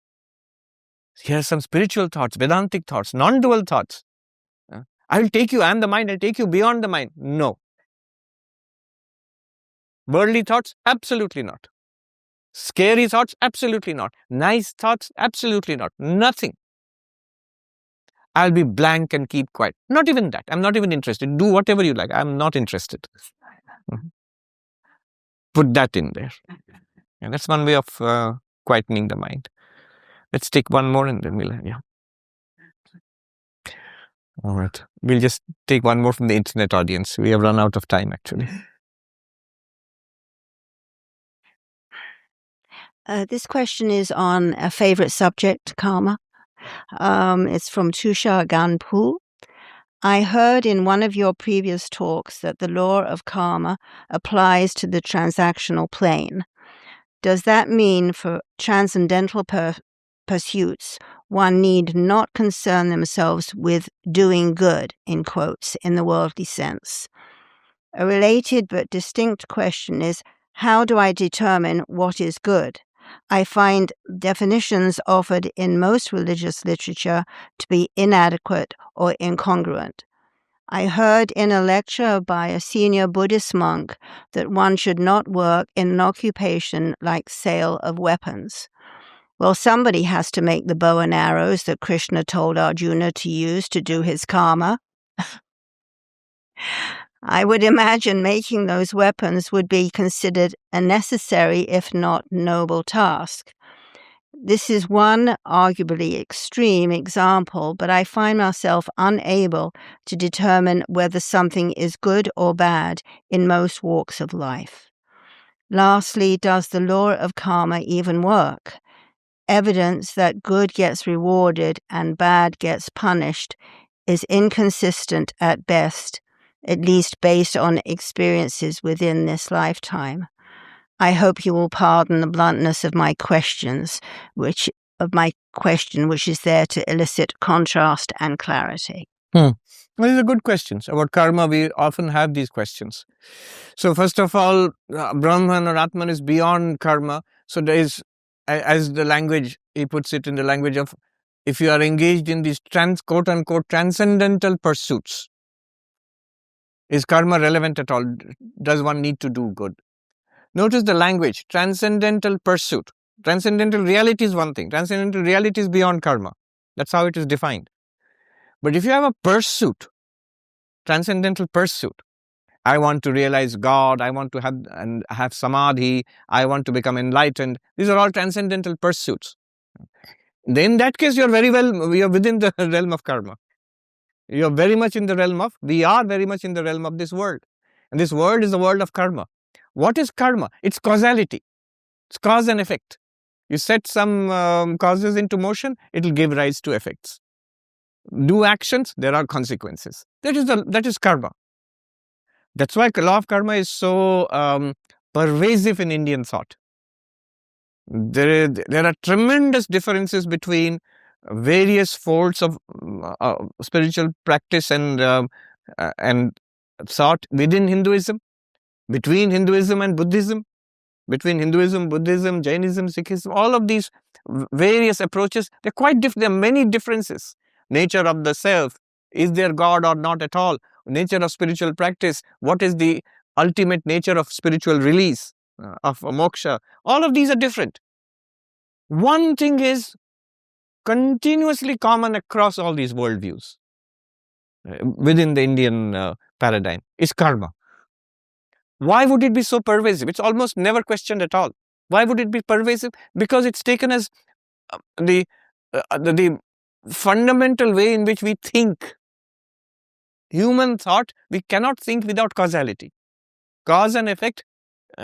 Here are some spiritual thoughts, Vedantic thoughts, non-dual thoughts. I will take you, I am the mind, I'll take you beyond the mind. No. Worldly thoughts? Absolutely not. Scary thoughts? Absolutely not. Nice thoughts? Absolutely not. Nothing. I'll be blank and keep quiet. Not even that. I'm not even interested. Do whatever you like. I'm not interested. Put that in there. And that's one way of quietening the mind. Let's take one more and then we'll, yeah. All right. We'll just take one more from the internet audience. We have run out of time, actually. This question is on a favorite subject, karma. It's from Tushar Ganpu. I heard in one of your previous talks that the law of karma applies to the transactional plane. Does that mean for transcendental pursuits, one need not concern themselves with doing good, in quotes, in the worldly sense? A related but distinct question is, how do I determine what is good? I find definitions offered in most religious literature to be inadequate or incongruent. I heard in a lecture by a senior Buddhist monk that one should not work in an occupation like sale of weapons. Well, somebody has to make the bow and arrows that Krishna told Arjuna to use to do his karma. I would imagine making those weapons would be considered a necessary, if not noble, task. This is one arguably extreme example, but I find myself unable to determine whether something is good or bad in most walks of life. Lastly, does the law of karma even work? Evidence that good gets rewarded and bad gets punished is inconsistent at best, at least based on experiences within this lifetime. I hope you will pardon the bluntness of my questions, which is there to elicit contrast and clarity. Well, these are good questions. About karma, we often have these questions. So first of all, Brahman or Atman is beyond karma. So there is, as the language, he puts it in the language of, if you are engaged in these quote-unquote transcendental pursuits, is karma relevant at all? Does one need to do good? Notice the language, transcendental pursuit. Transcendental reality is one thing. Transcendental reality is beyond karma. That's how it is defined. But if you have a pursuit, transcendental pursuit, I want to realize God, I want to have samadhi, I want to become enlightened. These are all transcendental pursuits. Then in that case, you're within the realm of karma. You're very much in the realm of, we are very much in the realm of this world. And this world is the world of karma. What is karma? It's causality. It's cause and effect. You set some causes into motion, it will give rise to effects. Do actions, there are consequences. That is karma. That's why law of karma is so pervasive in Indian thought. There are tremendous differences between various folds of spiritual practice and thought within Hinduism, between Hinduism and Buddhism, between Hinduism, Buddhism, Jainism, Sikhism, all of these various approaches, they're quite different. There are many differences. Nature of the self, is there God or not at all? Nature of spiritual practice, what is the ultimate nature of spiritual release, of moksha? All of these are different. One thing is continuously common across all these worldviews within the Indian paradigm, is karma. Why would it be so pervasive? It's almost never questioned at all. Why would it be pervasive? Because it's taken as the fundamental way in which we think. Human thought, we cannot think without causality. Cause and effect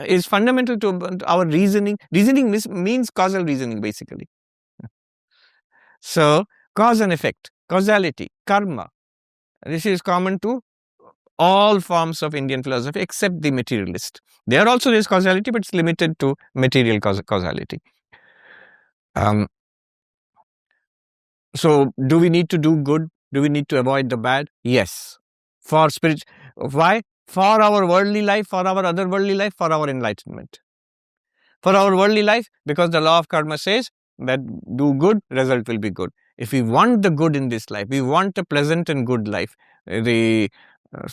is fundamental to our reasoning. Reasoning means causal reasoning, basically. So, cause and effect, causality, karma. This is common to all forms of Indian philosophy except the materialist. There also is causality, but it's limited to material causality. So, do we need to do good? Do we need to avoid the bad? Yes. For spirit, why? For our worldly life, for our otherworldly life, for our enlightenment. For our worldly life, because the law of karma says that do good, result will be good. If we want the good in this life, we want a pleasant and good life, the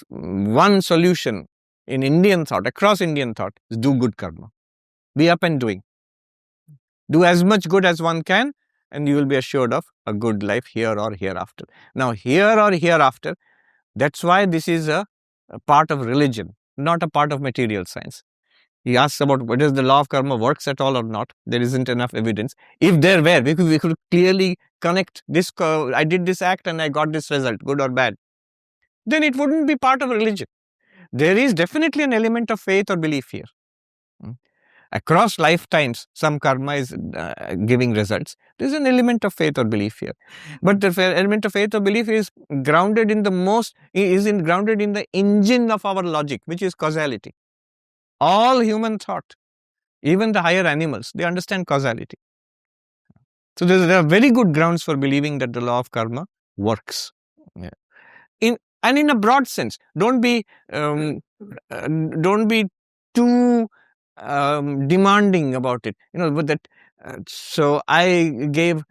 one solution in Indian thought, across Indian thought, is do good karma. Be up and doing. Do as much good as one can, and you will be assured of a good life here or hereafter. Now, here or hereafter, that's why this is a part of religion, not a part of material science. He asks about whether the law of karma works at all or not. There isn't enough evidence. If there were, we could clearly connect this, I did this act and I got this result, good or bad. Then it wouldn't be part of religion. There is definitely an element of faith or belief here. Across lifetimes, some karma is giving results. There's an element of faith or belief here. But the element of faith or belief is grounded in grounded in the engine of our logic, which is causality. All human thought, even the higher animals, they understand causality. So there are very good grounds for believing that the law of karma works. Yeah. In a broad sense, don't be too demanding about it. But that. So I gave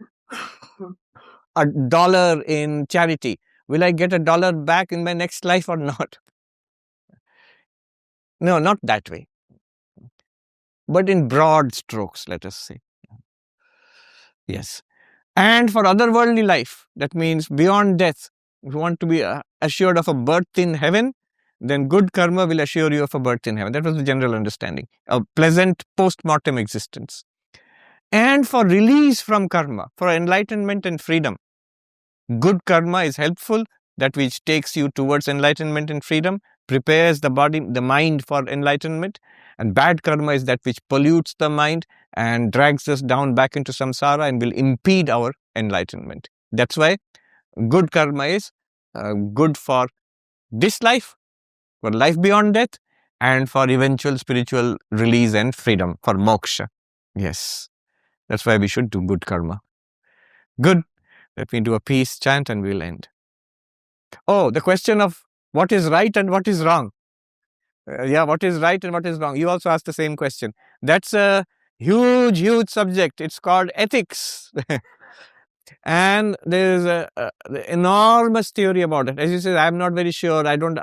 $1 in charity. Will I get $1 back in my next life or not? No, not that way. But in broad strokes, let us say. Yes. And for otherworldly life, that means beyond death, if you want to be assured of a birth in heaven, then good karma will assure you of a birth in heaven. That was the general understanding. A pleasant post-mortem existence. And for release from karma, for enlightenment and freedom, good karma is helpful, that which takes you towards enlightenment and freedom, prepares the mind for enlightenment, and bad karma is that which pollutes the mind and drags us down back into samsara and will impede our enlightenment. That's why good karma is good for this life for life beyond death and for eventual spiritual release and freedom, for moksha. Yes, that's why we should do good karma. Good. Let me do a peace chant and we'll end. Oh, the question of what is right and what is wrong. What is right and what is wrong? You also asked the same question. That's a huge subject. It's called ethics. And there is a enormous theory about it. As you said, I'm not very sure. I don't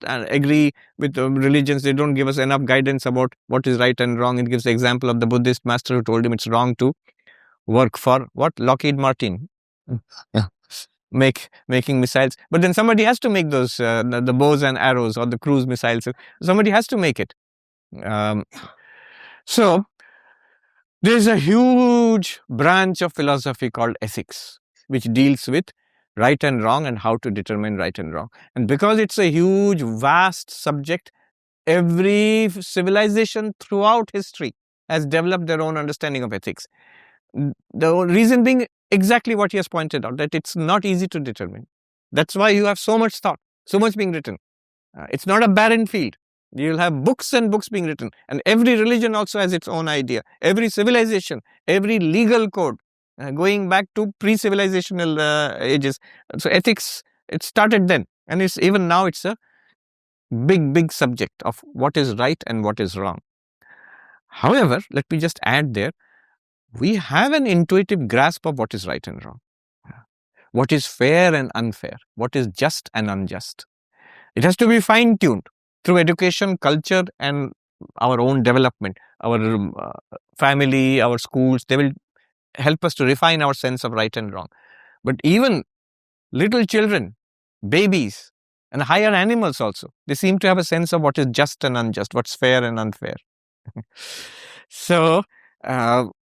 agree with religions. They don't give us enough guidance about what is right and wrong. It gives the example of the Buddhist master who told him it's wrong to work for what? Lockheed Martin. Yeah. Making missiles. But then somebody has to make those, the bows and arrows or the cruise missiles. Somebody has to make it. So there's a huge branch of philosophy called ethics, which deals with right and wrong and how to determine right and wrong. And because it's a huge, vast subject, every civilization throughout history has developed their own understanding of ethics. The reason being exactly what he has pointed out, that it's not easy to determine. That's why you have so much thought, so much being written. It's not a barren field. You'll have books and books being written. And every religion also has its own idea. Every civilization, every legal code, going back to pre-civilizational ages. So ethics, it started then. And it's even now it's a big subject of what is right and what is wrong. However, let me just add there, we have an intuitive grasp of what is right and wrong. What is fair and unfair. What is just and unjust. It has to be fine-tuned through education, culture, and our own development. Our family, our schools, they will help us to refine our sense of right and wrong. But even little children, babies, and higher animals also, they seem to have a sense of what is just and unjust, what's fair and unfair. So,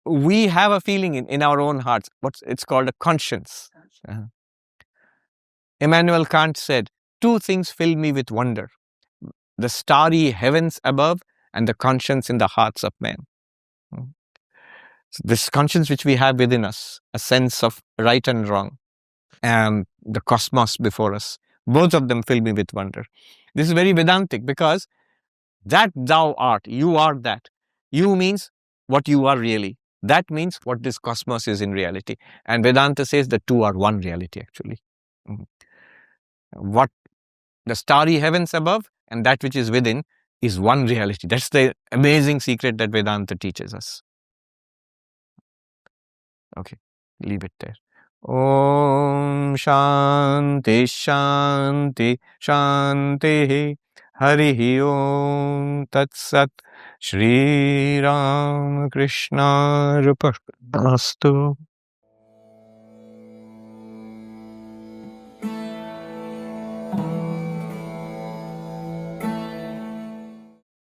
we have a feeling in our own hearts. It's called a conscience. Immanuel Kant said, two things fill me with wonder. The starry heavens above and the conscience in the hearts of men. So this conscience which we have within us, a sense of right and wrong, and the cosmos before us, both of them fill me with wonder. This is very Vedantic because that thou art, you are that. You means what you are really. That means what this cosmos is in reality. And Vedanta says the two are one reality actually. What the starry heavens above and that which is within is one reality. That's the amazing secret that Vedanta teaches us. Okay, leave it there. Om Shanti Shanti Shanti Harihi Om Tat Sat Shri Ram Krishna Arpanastu.